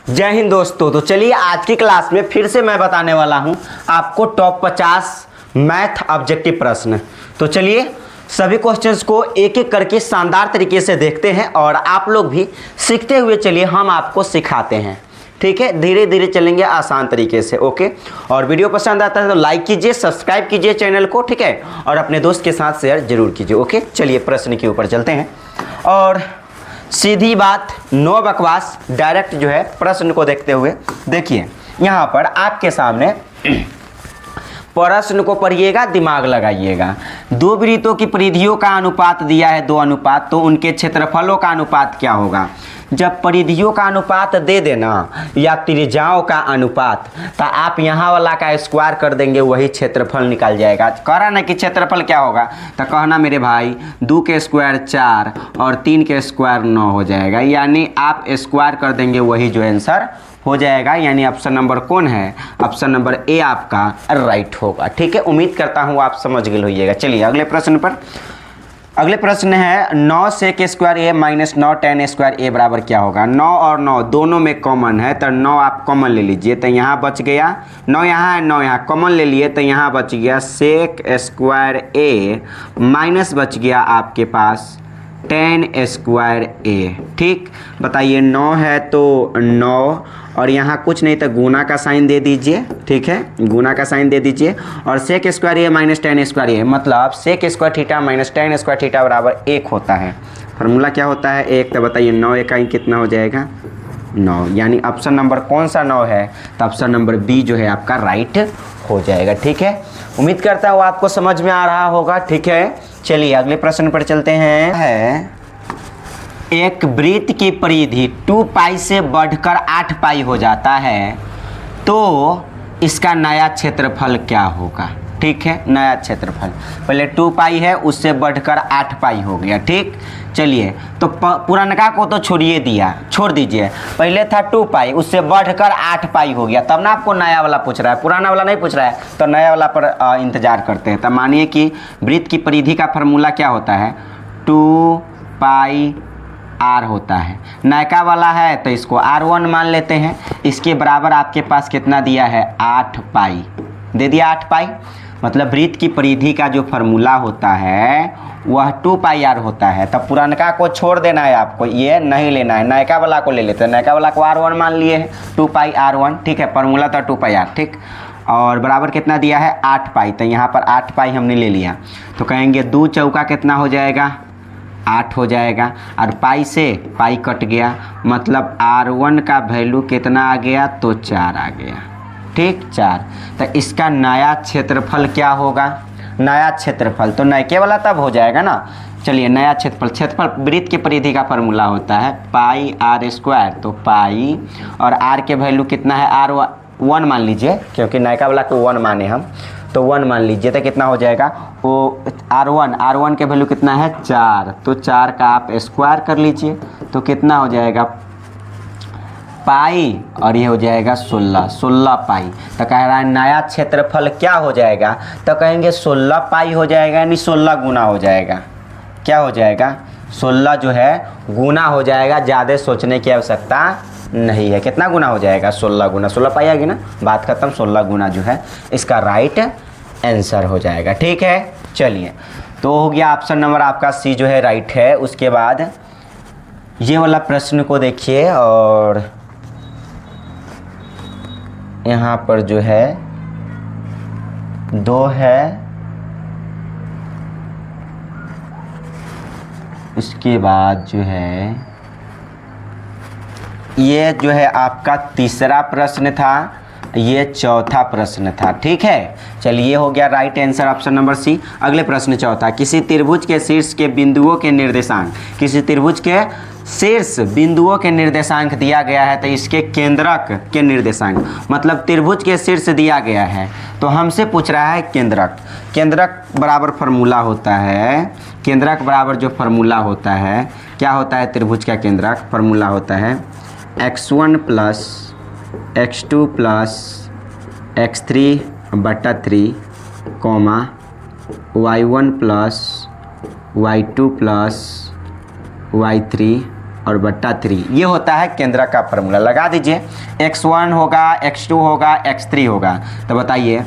जय हिंद दोस्तों। तो चलिए आज की क्लास में फिर से मैं बताने वाला हूं आपको टॉप 50 मैथ ऑब्जेक्टिव प्रश्न। तो चलिए सभी क्वेश्चंस को एक एक करके शानदार तरीके से देखते हैं और आप लोग भी सीखते हुए चलिए हम आपको सिखाते हैं। ठीक है, धीरे धीरे चलेंगे आसान तरीके से। ओके, और वीडियो पसंद आता है तो लाइक कीजिए, सब्सक्राइब कीजिए चैनल को। ठीक है, और अपने दोस्त के साथ शेयर जरूर कीजिए। ओके, चलिए प्रश्न के ऊपर चलते हैं और सीधी बात, नो बकवास, डायरेक्ट जो है प्रश्न को देखते हुए देखिए यहाँ पर आपके सामने प्रश्न को पढ़िएगा, दिमाग लगाइएगा। दो वृत्तों की परिधियों का अनुपात दिया है 2 अनुपात, तो उनके क्षेत्रफलों का अनुपात क्या होगा। जब परिधियों का अनुपात दे देना या त्रिज्याओं का अनुपात, तो आप यहाँ वाला का स्क्वायर कर देंगे, वही क्षेत्रफल निकल जाएगा। कह रहा ना कि क्षेत्रफल क्या होगा, तो कहना मेरे भाई 2 के स्क्वायर 4 और 3 के स्क्वायर 9 हो जाएगा। यानी आप स्क्वायर कर देंगे, वही जो आंसर हो जाएगा। यानी ऑप्शन नंबर कौन है, ऑप्शन नंबर ए आपका राइट होगा। ठीक है, उम्मीद करता हूँ आप समझ गए होइएगा। चलिए अगले प्रश्न पर। अगले प्रश्न है 9 सेक square A minus 9 ten square ए बराबर क्या होगा। 9 और 9 दोनों में कॉमन है, तो 9 आप कॉमन ले लीजिए, तो यहाँ बच गया 9 यहाँ है, 9 यहाँ कॉमन ले लिए, तो यहाँ बच गया सेक स्क्वायर ए माइनस बच गया आपके पास 10 स्क्वायर ए। ठीक, बताइए 9 है तो 9 और यहाँ कुछ नहीं तो गुना का साइन दे दीजिए। ठीक है, गुना का साइन दे दीजिए और sec square A minus 10 square A, मतलब sec square theta minus 10 square theta बराबर 1 होता है। फार्मूला क्या होता है, 1। तो बताइए 9 इकाई कितना हो जाएगा 9। यानी ऑप्शन नंबर कौन सा 9 है, तो ऑप्शन नंबर बी जो है आपका राइट हो जाएगा। ठीक है, उम्मीद करता हूँ आपको समझ में आ रहा होगा। ठीक है, चलिए अगले प्रश्न पर चलते हैं। एक वृत्त की परिधि 2 पाई से बढ़कर 8 पाई हो जाता है, तो इसका नया क्षेत्रफल क्या होगा। ठीक है, नया क्षेत्रफल पहले 2 पाई है, उससे बढ़कर 8 पाई हो गया। ठीक, चलिए तो पुरानका को तो छोड़ दीजिए। पहले था 2 पाई, उससे बढ़कर 8 पाई हो गया, तब ना आपको नया वाला पूछ रहा है, पुराना वाला नहीं पूछ रहा है। तो नया वाला पर इंतजार करते हैं। तो मानिए कि वृत्त की परिधि का फार्मूला क्या होता है, 2 पाई आर होता है। नयका वाला है तो इसको R1 मान लेते हैं। इसके बराबर आपके पास कितना दिया है, 8 पाई दे दिया, 8 पाई। मतलब वृत्त की परिधि का जो फार्मूला होता है वह 2 पाई आर होता है। तब पुरानका को छोड़ देना है आपको, ये नहीं लेना है, नयका वाला को ले लेते हैं। नयका वाला को R1 मान लिए हैं, 2 पाई R1। ठीक है, फार्मूला था 2 पाई आर। ठीक, और बराबर कितना दिया है 8 पाई, तो यहाँ पर 8 पाई हमने ले लिया। तो कहेंगे 2 चौका कितना हो जाएगा 8 हो जाएगा, और पाई से पाई कट गया, मतलब R1 का वैल्यू कितना आ गया, तो 4 आ गया। ठीक, 4। तो इसका नया क्षेत्रफल क्या होगा, नया क्षेत्रफल तो नयके वाला तब हो जाएगा ना। चलिए नया क्षेत्रफल वृत्त की परिधि का फार्मूला होता है पाई आर स्क्वायर, तो पाई और आर के वैल्यू कितना है, R1 मान लीजिए, क्योंकि नयका वाला को 1 माने हम, तो 1 मान लीजिए, तो कितना हो जाएगा वो R1 के वैल्यू कितना है 4, तो 4 का आप स्क्वायर कर लीजिए, तो कितना हो जाएगा पाई और ये हो जाएगा 16 पाई। तो कह रहा है नया क्षेत्रफल क्या हो जाएगा, तो कहेंगे 16 पाई हो जाएगा, यानी 16 गुना हो जाएगा। क्या हो जाएगा, 16 जो है गुना हो जाएगा। ज़्यादा सोचने की आवश्यकता नहीं है। कितना गुना हो जाएगा, 16 गुना, 16 पाई आएगी ना, बात खत्म। 16 गुना जो है इसका राइट आंसर हो जाएगा। ठीक है, चलिए तो हो गया ऑप्शन नंबर आपका सी जो है राइट है। उसके बाद ये वाला प्रश्न को देखिए, और यहाँ पर जो है 2 है, इसके बाद जो है ये जो है आपका तीसरा प्रश्न था, ये चौथा प्रश्न था। ठीक है, चलिए हो गया right answer option number C. अगले प्रश्न चौथा, किसी त्रिभुज के शीर्ष के बिंदुओं के निर्देशांक, किसी त्रिभुज के शीर्ष बिंदुओं के निर्देशांक दिया गया है, तो इसके केंद्रक के निर्देशांक, मतलब त्रिभुज के शीर्ष दिया गया है तो हमसे पूछ रहा है केंद्रक। केंद्रक बराबर फार्मूला होता है, केंद्रक बराबर जो फार्मूला होता है क्या होता है, त्रिभुज का केंद्रक फार्मूला होता है x1 plus x2 plus x3 बटा 3 comma y1 plus y2 plus y3 और बट्टा 3, ये होता है केंद्रक का फॉर्मूला। लगा दीजिए, x1 होगा, x2 होगा, x3 होगा। तो बताइए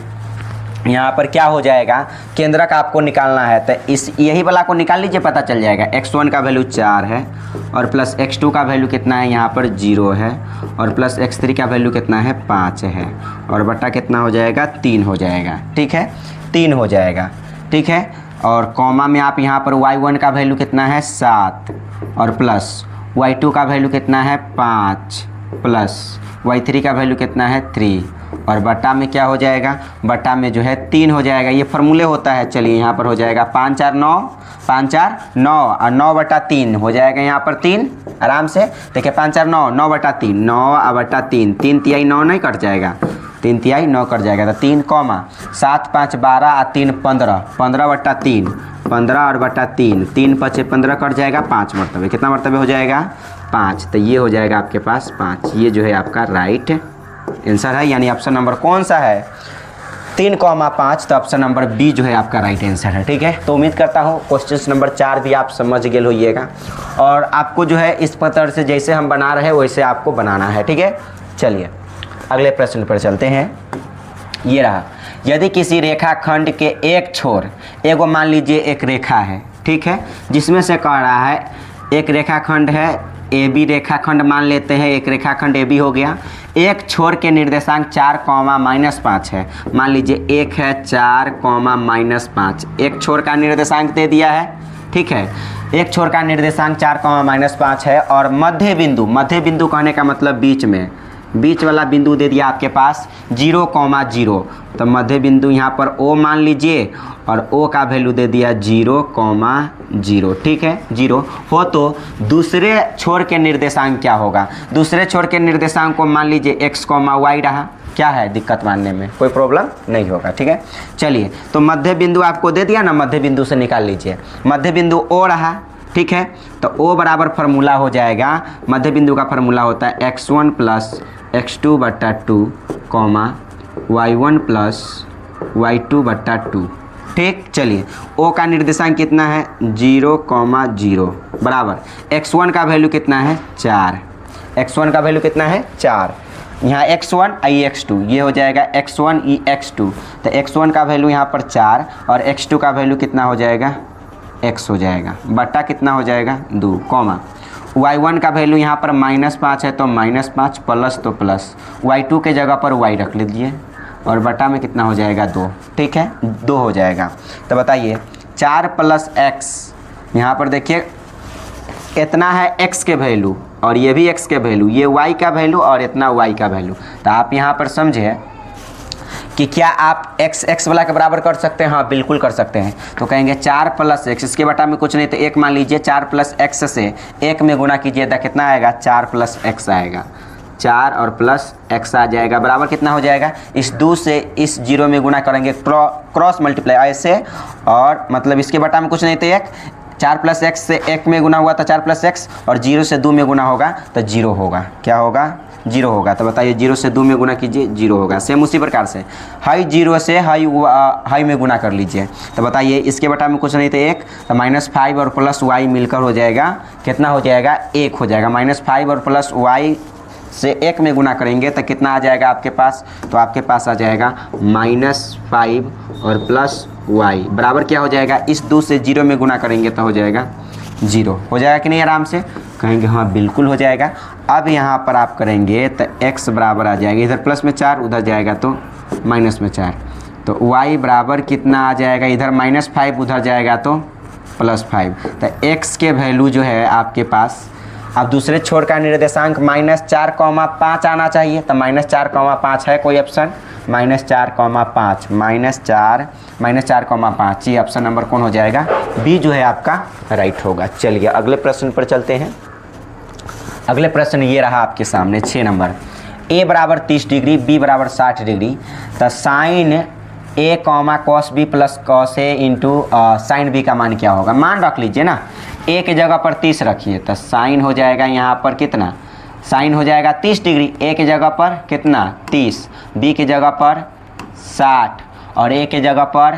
यहाँ पर क्या हो जाएगा, केंद्रक आपको निकालना है तो इस यही वाला को निकाल लीजिए, पता चल जाएगा। x1 का वैल्यू 4 है और प्लस x2 का वैल्यू कितना है, यहाँ पर 0 है, और प्लस x3 का वैल्यू कितना है, 5 है, और बट्टा कितना हो जाएगा, 3 हो जाएगा। ठीक है, 3 हो जाएगा। ठीक है, और कॉमा में आप यहाँ पर y1 का वैल्यू कितना है, 7, और प्लस y2 का वैल्यू कितना है, 5, प्लस y3 का वैल्यू कितना है, 3, और बट्टा में क्या हो जाएगा, बट्टा में जो है 3 हो जाएगा। ये फॉर्मूले होता है। चलिए यहाँ पर हो जाएगा 5 4 9, 5 4 9 और 9/3 हो जाएगा यहाँ पर 3 आराम से। देखिए 5 4 9, 9/3, 9/3, 3 तिहाई 9 नहीं कट जाएगा, 3 तिहाई 9 कट जाएगा। तो 3 कॉमा 7 5 12 और 3 15, 15/3, 15 और बट्टा 3, 3 5 15 कट जाएगा, 5 मरतबे। कितना मरतबे हो जाएगा, 5। तो ये हो जाएगा आपके पास 5। ये जो है आपका राइट आंसर है, यानी ऑप्शन नंबर कौन सा है, 3,5। तो ऑप्शन नंबर बी जो है आपका राइट आंसर है। ठीक है, तो उम्मीद करता हूँ क्वेश्चन नंबर 4 भी आप समझ गए होइएगा, और आपको जो है इस प्रकार से जैसे हम बना रहे हैं वैसे आपको बनाना है। ठीक है, चलिए अगले प्रश्न पर चलते हैं। ये रहा, यदि किसी रेखाखंड के एक छोर, एगो मान लीजिए एक रेखा है, ठीक है, जिसमें से कह रहा है एक रेखाखंड है ए बी रेखाखंड मान लेते हैं, एक रेखाखंड ए बी हो गया। एक छोर के निर्देशांक 4,-5 है। मान लीजिए एक है 4,-5, एक छोर का निर्देशांक दे दिया है। ठीक है, एक छोर का निर्देशांक 4,-5 है, और मध्य बिंदु कहने का मतलब बीच वाला बिंदु दे दिया आपके पास 0,0। तो मध्य बिंदु यहाँ पर O मान लीजिए, और O का वैल्यू दे दिया 0,0। ठीक है, 0 हो तो दूसरे छोर के निर्देशांक क्या होगा, दूसरे छोर के निर्देशांक को मान लीजिए x, y रहा। क्या है दिक्कत मानने में, कोई प्रॉब्लम नहीं होगा। ठीक है, चलिए तो मध्य बिंदु आपको दे दिया ना, मध्य बिंदु से निकाल लीजिए। मध्य बिंदु O रहा, ठीक है, तो O बराबर फार्मूला हो जाएगा, मध्य बिंदु का फार्मूला होता है x1 + x2/2, y1 + y2/2। ठीक, चलिए O का निर्देशांक कितना है, 0,0 बराबर x1 का वैल्यू कितना है, 4। x1 का वैल्यू कितना है, 4। यहाँ x1 i x2, ये हो जाएगा x1 e x2। तो x1 का वैल्यू यहाँ पर 4 और x2 का वैल्यू कितना हो जाएगा, x हो जाएगा, बट्टा कितना हो जाएगा, 2, y1 का वैल्यू यहाँ पर -5 है तो -5, प्लस तो प्लस, y2 के जगह पर y रख लीजिए, और बटा में कितना हो जाएगा, 2। ठीक है, 2 हो जाएगा। तो बताइए 4 + x, यहाँ पर देखिए इतना है x के वैल्यू और ये भी x के वैल्यू, ये y का वैल्यू और इतना y का वैल्यू। तो आप यहाँ पर समझे कि क्या आप x वाला के बराबर कर सकते हैं, हाँ बिल्कुल कर सकते हैं। तो कहेंगे 4 + x, इसके बटा में कुछ नहीं तो 1 मान लीजिए, 4 + x से 1 में गुना कीजिए तो कितना आएगा, 4 + x आएगा, 4 और प्लस x आ जाएगा, बराबर कितना हो जाएगा, इस 2 से इस 0 में गुना करेंगे, क्रॉस मल्टीप्लाई ऐसे, और मतलब इसके बटा में कुछ नहीं तो 1, 4 + x से 1 में गुना हुआ तो 4 + x, और 0 से 2 में गुना होगा तो 0 होगा। क्या होगा, 0 होगा। तो बताइए 0 से 2 में गुना कीजिए, 0 होगा। सेम उसी प्रकार से हाई 0 से हाई में गुना कर लीजिए। तो बताइए इसके बटा में कुछ नहीं तो 1, तो -5 और प्लस y मिलकर हो जाएगा, कितना हो जाएगा, 1 हो जाएगा। -5 और प्लस y से 1 में गुना करेंगे तो कितना आ जाएगा आपके पास, तो आपके पास आ जाएगा -5 और प्लस y बराबर क्या हो जाएगा, इस 2 से 0 में गुना करेंगे तो हो जाएगा 0। हो जाएगा कि नहीं, आराम से कहेंगे हाँ बिल्कुल हो जाएगा। अब यहाँ पर आप करेंगे तो x बराबर आ जाएगा, इधर प्लस में 4 उधर जाएगा तो माइनस में 4, तो y बराबर कितना आ जाएगा, इधर -5 उधर जाएगा तो +5। तो x के वैल्यू जो है आपके पास, अब दूसरे छोर का निर्देशांक -4,5 आना चाहिए, तो -4,5 है कोई ऑप्शन, -4,5 ये ऑप्शन नंबर कौन हो जाएगा, बी जो है आपका राइट होगा। चलिए अगले प्रश्न पर चलते हैं। अगले प्रश्न ये रहा आपके सामने 6 नंबर, a बराबर 30 डिग्री, b बराबर 60 डिग्री, तो sine a cos b plus cos a into sine b का मान क्या होगा। मान रख लीजिए ना, a के जगह पर 30 रखिए, तो साइन हो जाएगा यहाँ पर कितना, साइन हो जाएगा 30 डिग्री, a के जगह पर कितना 30, b के जगह पर 60, और a के जगह पर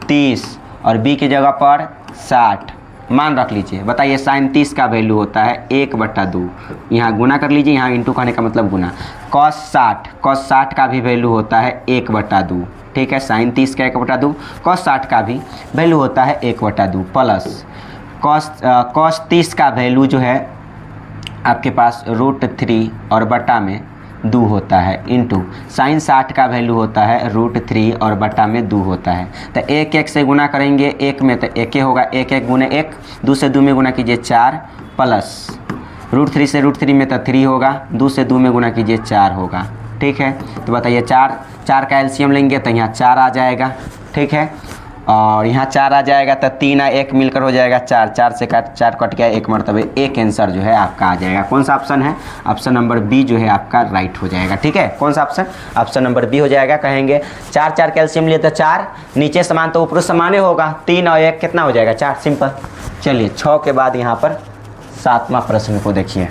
30 और b के जगह पर 60। मान रख लीजिए। बताइए साइन 30 का वैल्यू होता है 1/2। यहाँ गुना कर लीजिए, यहाँ इंटू कहने का मतलब गुना। कॉस 60 का भी वैल्यू होता है 1/2। ठीक है, साइन 30 का 1/2, कॉस 60 का भी वैल्यू होता है 1/2 प्लस कॉस 30 का वैल्यू जो है आपके पास √3 और बटा में 2 होता है इंटू साइन 60 का वैल्यू होता है √3 और बटा में 2 होता है। तो 1 से गुना करेंगे 1 में तो 1 होगा, 1 गुने 1, 2 से 2 में गुना कीजिए 4 प्लस √3 से √3 में तो 3 होगा, 2 से 2 में गुना कीजिए 4 होगा। ठीक है, तो बताइए 4 का एलसीएम लेंगे तो यहाँ 4 आ जाएगा। ठीक है, और यहाँ 4 आ जाएगा तो 3 और 1 मिलकर हो जाएगा 4 से 4 कट गया, 1 मरतबे 1 आंसर जो है आपका आ जाएगा। कौन सा ऑप्शन है? ऑप्शन नंबर बी जो है आपका राइट हो जाएगा। ठीक है, कौन सा ऑप्शन? ऑप्शन नंबर बी हो जाएगा। कहेंगे 4 कैल्शियम लिए तो 4, नीचे समान तो ऊपर समान होगा, 3 और 1 कितना हो जाएगा? 4। सिंपल। चलिए 6 के बाद यहाँ पर 7वां प्रश्न को देखिए।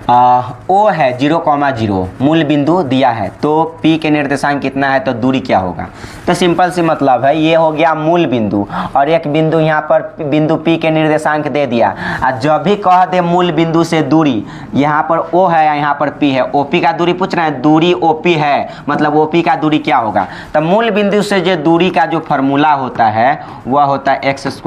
ओ है 0,0 मूल बिंदु दिया है तो P के निर्देशांक कितना है तो दूरी क्या होगा? तो सिंपल सी मतलब है, ये हो गया मूल बिंदु और एक बिंदु यहाँ पर बिंदु P के निर्देशांक दे दिया। और जब भी कह दे मूल बिंदु से दूरी, यहाँ पर O है यहाँ पर P है, OP का दूरी पूछ रहे हैं, दूरी OP है मतलब OP का दूरी क्या होगा? तो मूल बिंदु से जो दूरी का जो फार्मूला होता है वह होता है x² +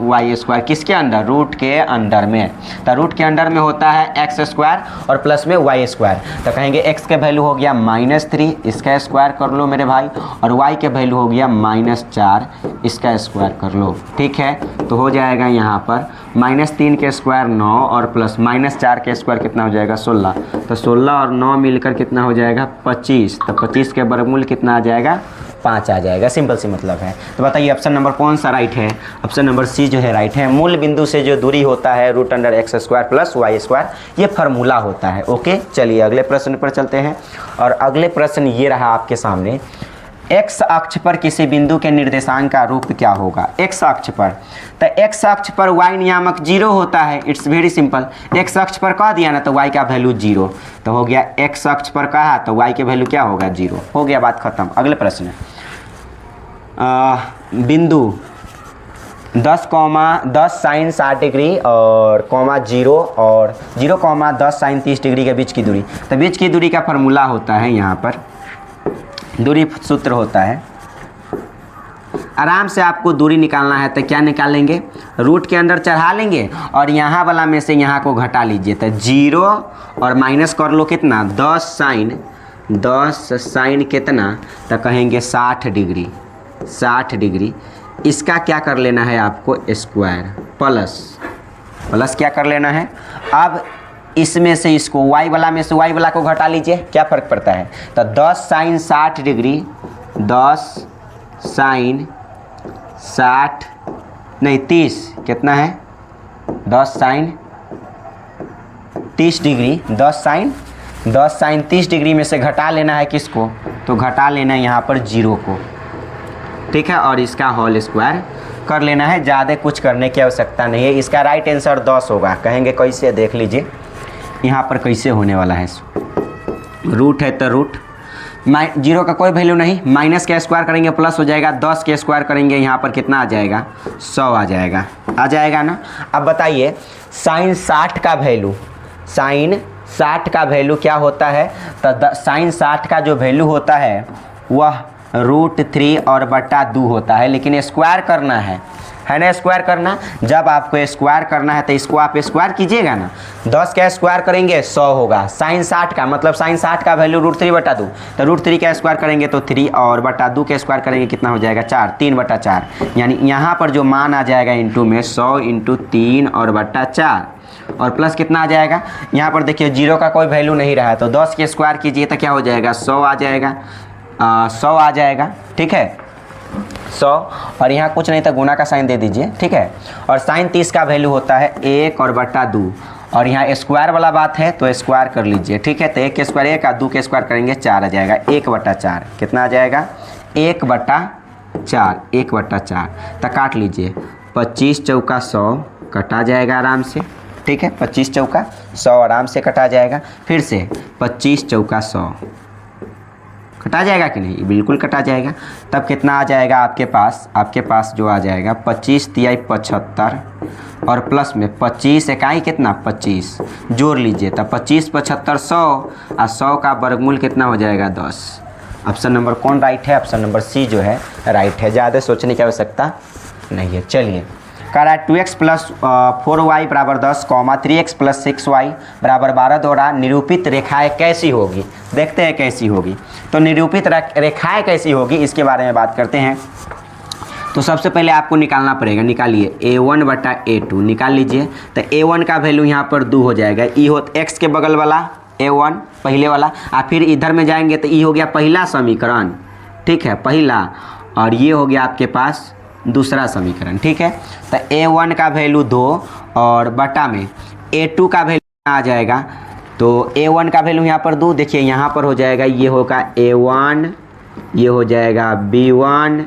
y²। किसके अंदर? रूट के अंडर में। तो रूट के अंडर में होता है x² और प्लस में y²। तो कहेंगे x के वैल्यू हो गया -3, इसका स्क्वायर कर लो मेरे भाई, और y के वैल्यू हो गया -4, इसका स्क्वायर कर लो। ठीक है, तो हो जाएगा यहाँ पर -3 के स्क्वायर 9 और प्लस -4 के स्क्वायर कितना हो जाएगा? 16। तो 16 और 9 मिलकर कितना हो जाएगा? 25। तो 25 के वर्गमूल कितना आ जाएगा? 5 आ जाएगा। सिंपल सी मतलब है। तो बताइए ऑप्शन नंबर कौन सा राइट है? ऑप्शन नंबर सी जो है राइट है। मूल बिंदु से जो दूरी होता है √x² + y², ये फार्मूला होता है। ओके, चलिए अगले प्रश्न पर चलते हैं। और अगले प्रश्न ये रहा आपके सामने, x अक्ष पर किसी बिंदु के निर्देशांक का रूप क्या होगा? x अक्ष पर, तो x अक्ष पर y नियामक 0 होता है। It's very simple. x अक्ष पर कह दिया ना तो y का वैल्यू 0, तो हो गया x अक्ष पर कहा तो y के वैल्यू क्या होगा? 0। हो गया, बात खत्म। अगले प्रश्न, बिंदु 10, साइन 60 डिग्री और 0 और 0, 10 साइन 30 डिग्री के बीच की दूरी। तो बीच की दूरी का फार्मूला होता है, यहाँ पर दूरी सूत्र होता है। आराम से आपको दूरी निकालना है तो क्या निकालेंगे? रूट के अंदर चढ़ा लेंगे और यहाँ वाला में से यहाँ को घटा लीजिए। तो 0 और माइनस कर लो कितना? 10 साइन कितना? तो कहेंगे 60 डिग्री। इसका क्या कर लेना है आपको? स्क्वायर प्लस क्या कर लेना है? अब इसमें से इसको y वाला में से y वाला को घटा लीजिए, क्या फ़र्क पड़ता है? तो 10 साइन 60 डिग्री, 10 साइन 60 नहीं 30 कितना है? 10 साइन 30 डिग्री, 10 साइन 30 डिग्री में से घटा लेना है किसको? तो घटा लेना है यहाँ पर 0 को। ठीक है, और इसका होल स्क्वायर कर लेना है। ज़्यादा कुछ करने की आवश्यकता नहीं है। इसका राइट आंसर 10 होगा। कहेंगे कैसे? देख लीजिए यहाँ पर कैसे होने वाला है। रूट है तो रूट, 0 का कोई वैल्यू नहीं, माइनस का स्क्वायर करेंगे प्लस हो जाएगा, 10 के स्क्वायर करेंगे यहाँ पर कितना आ जाएगा? 100 आ जाएगा ना। अब बताइए साइन 60 का वैल्यू क्या होता है? तो साइन 60 का जो वैल्यू होता है वह √3 और बटा 2 होता है, लेकिन स्क्वायर करना है ना? स्क्वायर करना, जब आपको स्क्वायर करना है तो इसको आप स्क्वायर कीजिएगा ना। 10 का स्क्वायर करेंगे 100 होगा। साइन 60 का मतलब साइन 60 का वैल्यू √3 बटा 2, तो √3 का स्क्वायर करेंगे तो 3 और बटा 2 के स्क्वायर करेंगे कितना हो जाएगा? 4, 3/4। यानी यहाँ पर जो मान आ जाएगा इंटू में 100 × 3 और बटा 4 और प्लस कितना आ जाएगा? यहाँ पर देखिए 0 का कोई वैल्यू नहीं रहा है, तो 10 के स्क्वायर कीजिए तो क्या हो जाएगा? 100 आ जाएगा। ठीक है, 100 और यहाँ कुछ नहीं तो गुना का साइन दे दीजिए। ठीक है, और साइन 30 का वैल्यू होता है 1 और बटा 2, और यहाँ स्क्वायर वाला बात है तो स्क्वायर कर लीजिए। ठीक है, तो 1 के स्क्वायर 1 और 2 के स्क्वायर करेंगे 4 आ जाएगा। 1/4 कितना आ जाएगा? 1/4। तो काट लीजिए, 25 चौका 100 कटा जाएगा आराम से। ठीक है, 25 चौका 100 आराम से कटा जाएगा। फिर से 25 चौका 100 कटा जाएगा कि नहीं, बिल्कुल कटा जाएगा। तब कितना आ जाएगा आपके पास जो आ जाएगा 25 तिहाई 75 और प्लस में 25 इकाई कितना 25 जोड़ लीजिए, तब 25 75 100 और 100 का वर्गमूल कितना हो जाएगा 10। ऑप्शन नंबर कौन राइट है, ऑप्शन नंबर सी जो है राइट है, ज़्यादा सोचने की आवश्यकता नहीं है। चलिए कह रहा है 2x प्लस 4y बराबर 10 3x प्लस 6y बराबर 12 द्वारा निरूपित रेखाएं कैसी होगी। देखते हैं कैसी होगी। तो निरूपित रेखाएं कैसी होगी इसके बारे में बात करते हैं। तो सबसे पहले आपको निकालना पड़ेगा, निकालिए a1 बटा a2 निकाल लीजिए। तो a1 का वैल्यू यहाँ पर 2 हो जाएगा, ई हो x के बगल वाला a1 पहले वाला, और फिर इधर में जाएंगे तो ई हो गया पहला समीकरण, ठीक है पहला, और ये हो गया आपके पास दूसरा समीकरण, ठीक है। तो a1 का वैल्यू 2 और बटा में a2 का वैल्यू आ जाएगा। तो a1 का वैल्यू यहाँ पर 2, देखिए यहाँ पर हो जाएगा, ये होगा a1, ये हो जाएगा b1,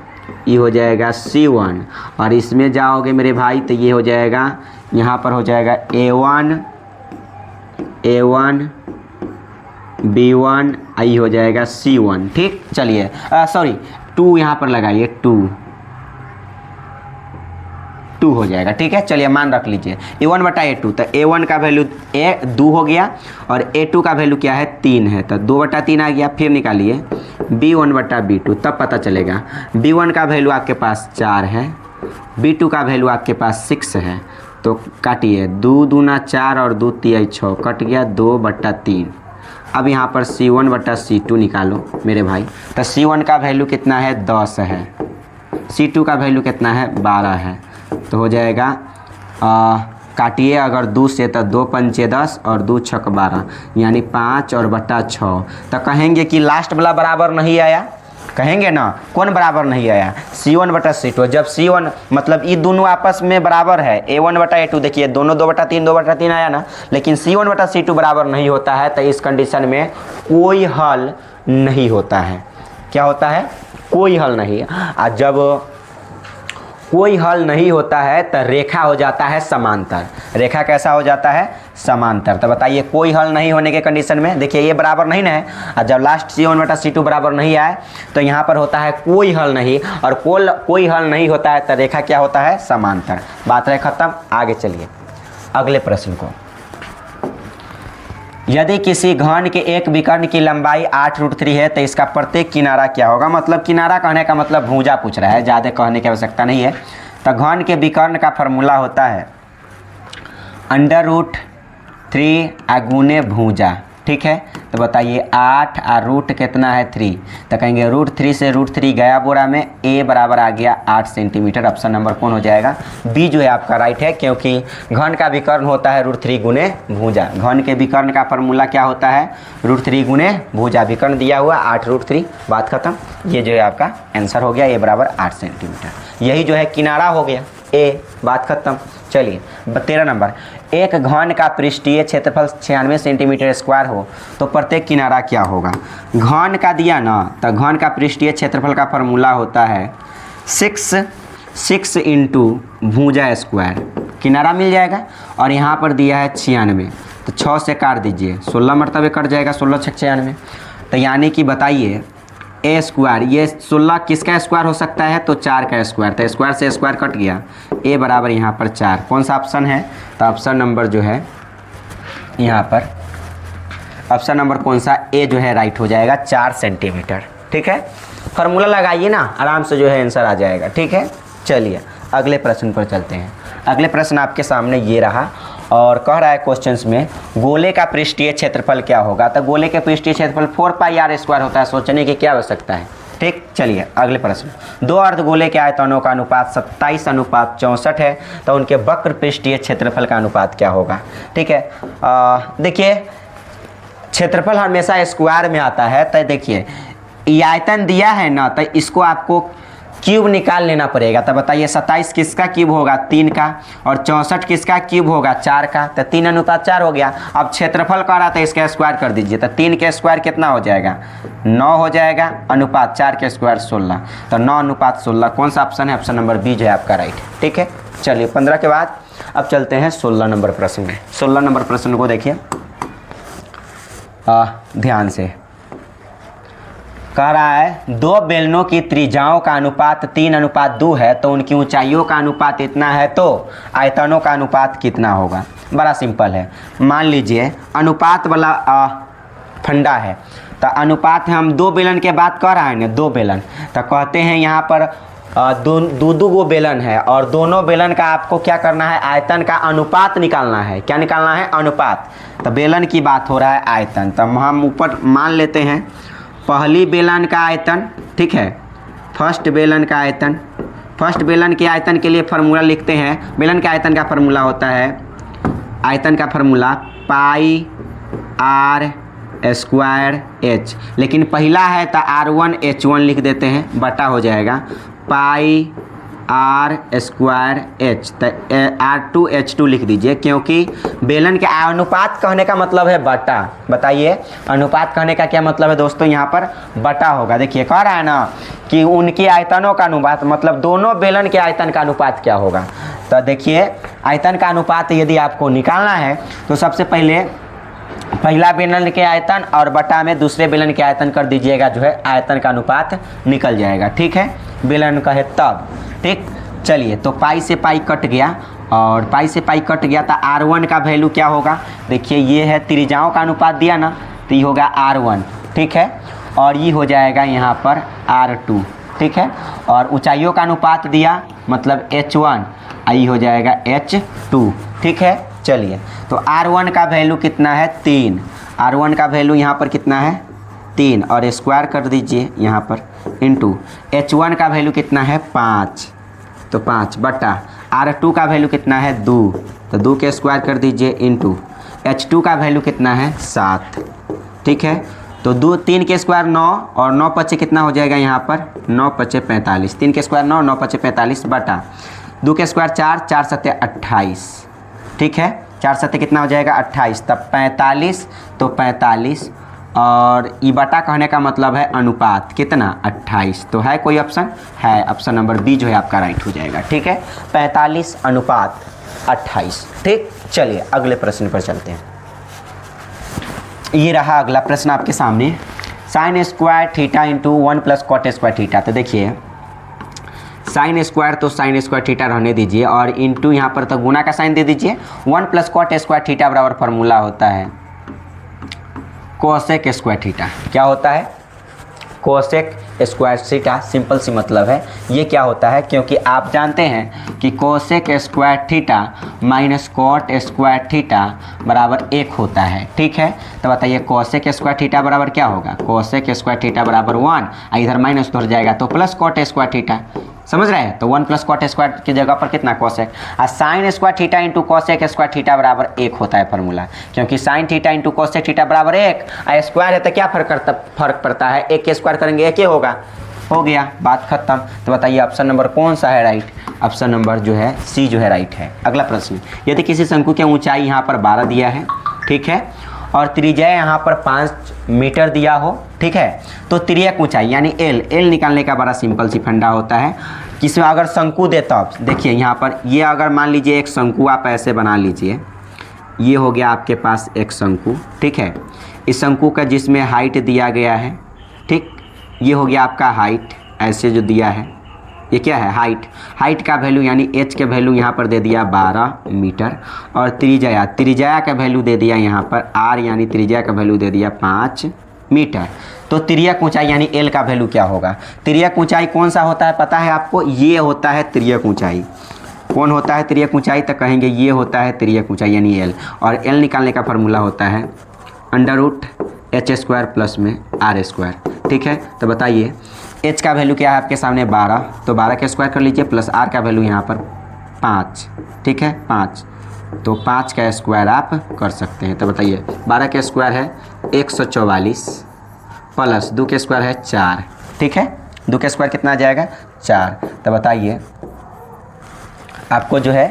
ये हो जाएगा c1, और इसमें जाओगे मेरे भाई तो ये हो जाएगा, यहाँ पर हो जाएगा a1 b1, ये हो जाएगा c1, ठीक। चलिए सॉरी 2 यहाँ पर लगाइए, 2 हो जाएगा, ठीक है। चलिए मान रख लीजिए a1 बटा a2, तो a1 का वैल्यू 2 हो गया और a2 का वैल्यू क्या है 3 है, तो 2 बटा 3 आ गया। फिर निकालिए b1 बटा b2, तब पता चलेगा b1 का वैल्यू आपके पास 4 है, b2 का वैल्यू आपके पास 6 है। तो काटिए 2 दूना 4 और 2 तिहाई 6, कट गया 2 बटा 3। अब यहाँ पर c1 बटा c2 निकालो मेरे भाई। तो c1 का वैल्यू कितना है 10 है, c2 का वैल्यू कितना है 12 है। तो हो जाएगा काटिए अगर 2 से तो 2 पंचे 10 और 2 छक 12, यानी 5 और बटा 6। तो कहेंगे कि लास्ट वाला बराबर नहीं आया, कहेंगे ना कौन बराबर नहीं आया, c1 बटा c2। जब c1 मतलब ये दोनों आपस में बराबर है, a1 बटा a2, देखिए दोनों 2 बटा 3 आया ना, लेकिन c1 बटा c2 बराबर नहीं होता है, तो इस कंडीशन में कोई हल नहीं होता है। क्या होता है, कोई हल नहीं। और जब कोई हल नहीं होता है तो रेखा हो जाता है समांतर। रेखा कैसा हो जाता है, समांतर। तो बताइए कोई हल नहीं होने के कंडीशन में, देखिए ये बराबर नहीं ना है, और जब लास्ट c1 बटा c2 बराबर नहीं आए तो यहाँ पर होता है कोई हल नहीं, और कोई हल नहीं होता है तो रेखा क्या होता है, समांतर। बात है खत्म। आगे चलिए अगले प्रश्न को। यदि किसी घन के एक विकर्ण की लंबाई 8√3 है तो इसका प्रत्येक किनारा क्या होगा। मतलब किनारा कहने का मतलब भुजा पूछ रहा है, ज़्यादा कहने की आवश्यकता नहीं है। तो घन के विकर्ण का फॉर्मूला होता है √3 गुने भुजा, ठीक है। तो बताइए 8 और रूट कितना है 3, तो कहेंगे √3 से √3 गया बोरा में, a बराबर आ गया 8 सेंटीमीटर। ऑप्शन नंबर कौन हो जाएगा, बी जो है आपका राइट है, क्योंकि घन का विकर्ण होता है √3 गुने भुजा। घन के विकर्ण का फॉर्मूला क्या होता है, √3 गुने भुजा। विकर्ण दिया हुआ 8√3, बात खत्म। ये जो है आपका आंसर हो गया, a बराबर 8 सेंटीमीटर। यही जो है किनारा हो गया a, बात खत्म। चलिए 13 नंबर, एक घन का पृष्ठीय क्षेत्रफल 96 सेंटीमीटर स्क्वायर हो तो प्रत्येक किनारा क्या होगा। घन का दिया ना, तो घन का पृष्ठीय क्षेत्रफल का फॉर्मूला होता है 6 इंटू भुजा स्क्वायर, किनारा मिल जाएगा। और यहाँ पर दिया है 96, तो 6 से काट दीजिए, 16 मरतबे कट जाएगा, 16 6 96। तो यानी कि बताइए ए स्क्वायर, ये 16 किसका स्क्वायर हो सकता है, तो 4 का स्क्वायर। तो स्क्वायर से स्क्वायर कट गया, ए बराबर यहाँ पर 4। कौन सा ऑप्शन है, तो ऑप्शन नंबर जो है यहाँ पर ऑप्शन नंबर कौन सा, ए जो है राइट हो जाएगा 4 सेंटीमीटर, ठीक है। फार्मूला लगाइए ना, आराम से जो है आंसर आ जाएगा, ठीक है। चलिए अगले प्रश्न पर चलते हैं। अगले प्रश्न आपके सामने ये रहा और कह रहा है क्वेश्चंस में गोले का पृष्ठीय क्षेत्रफल क्या होगा। तो गोले के पृष्ठीय क्षेत्रफल 4πr² होता है, सोचने की क्या आवश्यकता है, ठीक। चलिए अगले प्रश्न, दो अर्धगोले के आयतनों का अनुपात 27:64 है तो उनके वक्र पृष्ठीय क्षेत्रफल का अनुपात क्या होगा, ठीक है। देखिए क्षेत्रफल हमेशा स्क्वायर में आता है, तो देखिए ये आयतन दिया है ना, तो इसको आपको क्यूब निकाल लेना पड़ेगा। तो बताइए 27 किसका क्यूब होगा, 3 का, और 64 किसका क्यूब होगा, 4 का। तो 3:4 हो गया। अब क्षेत्रफल कह रहा था इसका स्क्वायर कर दीजिए, तो 3 के स्क्वायर कितना हो जाएगा, 9 हो जाएगा, अनुपात 4 के स्क्वायर 16, तो 9:16। कौन सा ऑप्शन है, ऑप्शन नंबर बी जो है आपका राइट, ठीक है। चलिए 15 के बाद अब चलते हैं 16 नंबर प्रश्न में। 16 नंबर प्रश्न को देखिए ध्यान से। कह रहा है दो बेलनों की त्रिज्याओं का अनुपात 3:2 है, तो उनकी ऊंचाइयों का अनुपात इतना है, तो आयतनों का अनुपात कितना होगा। बड़ा सिंपल है। मान लीजिए अनुपात वाला फंडा है, तो अनुपात है, हम दो बेलन के बात कर रहे हैं ना, दो बेलन, तो कहते हैं यहाँ पर दो गो बेलन है और दोनों बेलन का आपको क्या करना है, आयतन का अनुपात निकालना है। क्या निकालना है, अनुपात। तो बेलन की बात हो रहा है आयतन, तो हम ऊपर मान लेते हैं पहली बेलन का आयतन, ठीक है, फर्स्ट बेलन का आयतन। फर्स्ट बेलन के आयतन के लिए फार्मूला लिखते हैं। बेलन के आयतन का फार्मूला होता है, आयतन का formula pi r square h, लेकिन पहला है तो R1H1 लिख देते हैं, बटा हो जाएगा पाई आर स्क्वायर एच, तो R2H2 लिख दीजिए, क्योंकि बेलन के अनुपात कहने का मतलब है बटा। बताइए अनुपात कहने का क्या मतलब है दोस्तों, यहाँ पर बटा होगा। देखिए कह रहा है ना कि उनकी आयतनों का अनुपात, मतलब दोनों बेलन के आयतन का अनुपात क्या होगा। तो देखिए आयतन का अनुपात यदि आपको निकालना है तो सबसे पहले पहला बेलन के आयतन और बटा में दूसरे बेलन के आयतन कर दीजिएगा, जो है आयतन का अनुपात निकल जाएगा। ठीक है, बेलन का है तब। ठीक, चलिए तो पाई से पाई कट गया और पाई से पाई कट गया, तो R1 का वैल्यू क्या होगा। देखिए ये है त्रिज्याओं का अनुपात दिया ना, तो ये होगा R1, ठीक है, और ये हो जाएगा यहाँ पर R2, ठीक है, और ऊंचाइयों का अनुपात दिया मतलब H1, ये हो जाएगा H2, ठीक है। चलिए तो R1 का वैल्यू कितना है, 3। R1 का वैल्यू यहाँ पर कितना है, 3, और स्क्वायर कर दीजिए यहाँ पर इंटू H1 का वैल्यू कितना है, 5, तो 5 बटा R2 का वैल्यू कितना है, 2, तो 2 के स्क्वायर कर दीजिए इंटू H2 का वैल्यू कितना है, 7, ठीक है। तो 3 के स्क्वायर 9 और 9 पचे कितना हो जाएगा यहाँ पर, 9 पचे 45, 3 के स्क्वायर 9, 9 पचे 45 बटा 2 के स्क्वायर 4, 4 सत्ते 28, ठीक है, 4 सत्ते कितना हो जाएगा 28, तब 45, तो 45 और ई बटा कहने का मतलब है अनुपात कितना 28। तो है कोई ऑप्शन है, ऑप्शन नंबर बी जो है आपका राइट हो जाएगा। ठीक है, 45 अनुपात 28। ठीक, चलिए अगले प्रश्न पर चलते हैं। ये रहा अगला प्रश्न आपके सामने, sine square theta into 1 plus cot square theta. तो देखिए साइन स्क्वायर तो साइन स्क्वायर थीटा रहने दीजिए और इंटू यहाँ पर तो गुना का साइन दे दीजिए। 1 प्लस कॉट स्क्वायर थीटा बराबर फार्मूला होता है कोसेक स्क्वायर थीटा। क्या होता है, कोसेक स्क्वायर थीटा। सिंपल सी मतलब है ये क्या होता है, क्योंकि आप जानते हैं कि cosec square theta minus cot square theta बराबर 1 होता है। ठीक है, तो बताइए कोसेक स्क्वायर थीटा बराबर क्या होगा, कोसेक स्क्वायर थीटा बराबर 1, इधर माइनस तो हो जाएगा तो प्लस कॉट स्क्वायर थीटा। समझ रहे हैं, तो 1 प्लस कॉट स्क्वायर की जगह पर कितना कोसेक, और sign square theta into cosec square theta बराबर 1 होता है फार्मूला, क्योंकि sine theta into cosec theta बराबर 1, और स्क्वायर है तो क्या फर्क पड़ता है, 1 के स्क्वायर करेंगे 1 ही होगा, हो गया, बात खत्म। तो बताइए ऑप्शन नंबर कौन सा है राइट, ऑप्शन नंबर जो है सी जो है राइट है। अगला प्रश्न, यदि किसी शंकु की ऊंचाई यहाँ पर 12 दिया है, ठीक है, और त्रिज्या यहाँ पर 5 मीटर दिया हो, ठीक है, तो त्रिज्यक ऊंचाई यानी एल निकालने का बड़ा सिंपल सी फंडा होता है। किसी अगर शंकु दे तब देखिए यहाँ पर ये अगर मान लीजिए एक शंकु आप ऐसे बना लीजिए, ये हो गया आपके पास एक शंकु, ठीक है, इस शंकु का जिसमें हाइट दिया गया है, ठीक, ये हो गया आपका हाइट ऐसे जो दिया है, ये क्या है हाइट का वैल्यू यानी एच के वैल्यू यहाँ पर दे दिया 12 मीटर, और त्रिज्या का वैल्यू दे दिया यहाँ पर आर यानी त्रिज्या का वैल्यू दे दिया 5 मीटर। तो त्रिज्यक ऊंचाई यानी एल का वैल्यू क्या होगा, त्रिज्यक ऊंचाई कौन सा होता है पता है आपको, ये होता है त्रिज्यक ऊंचाई। कौन होता है त्रिज्यक ऊंचाई, तो कहेंगे ये होता है त्रिज्यक ऊंचाई यानी एल, और एल निकालने का फार्मूला होता है √h² प्लस में r²। ठीक है, तो बताइए h का वैल्यू क्या है आपके सामने 12, तो 12 का स्क्वायर कर लीजिए, प्लस r का वैल्यू यहाँ पर 5, ठीक है 5, तो 5 का स्क्वायर आप कर सकते हैं। तो बताइए 12 का स्क्वायर है 144 प्लस 2 के स्क्वायर है 4, ठीक है, 2 के स्क्वायर कितना आ जाएगा 4। तो बताइए आपको जो है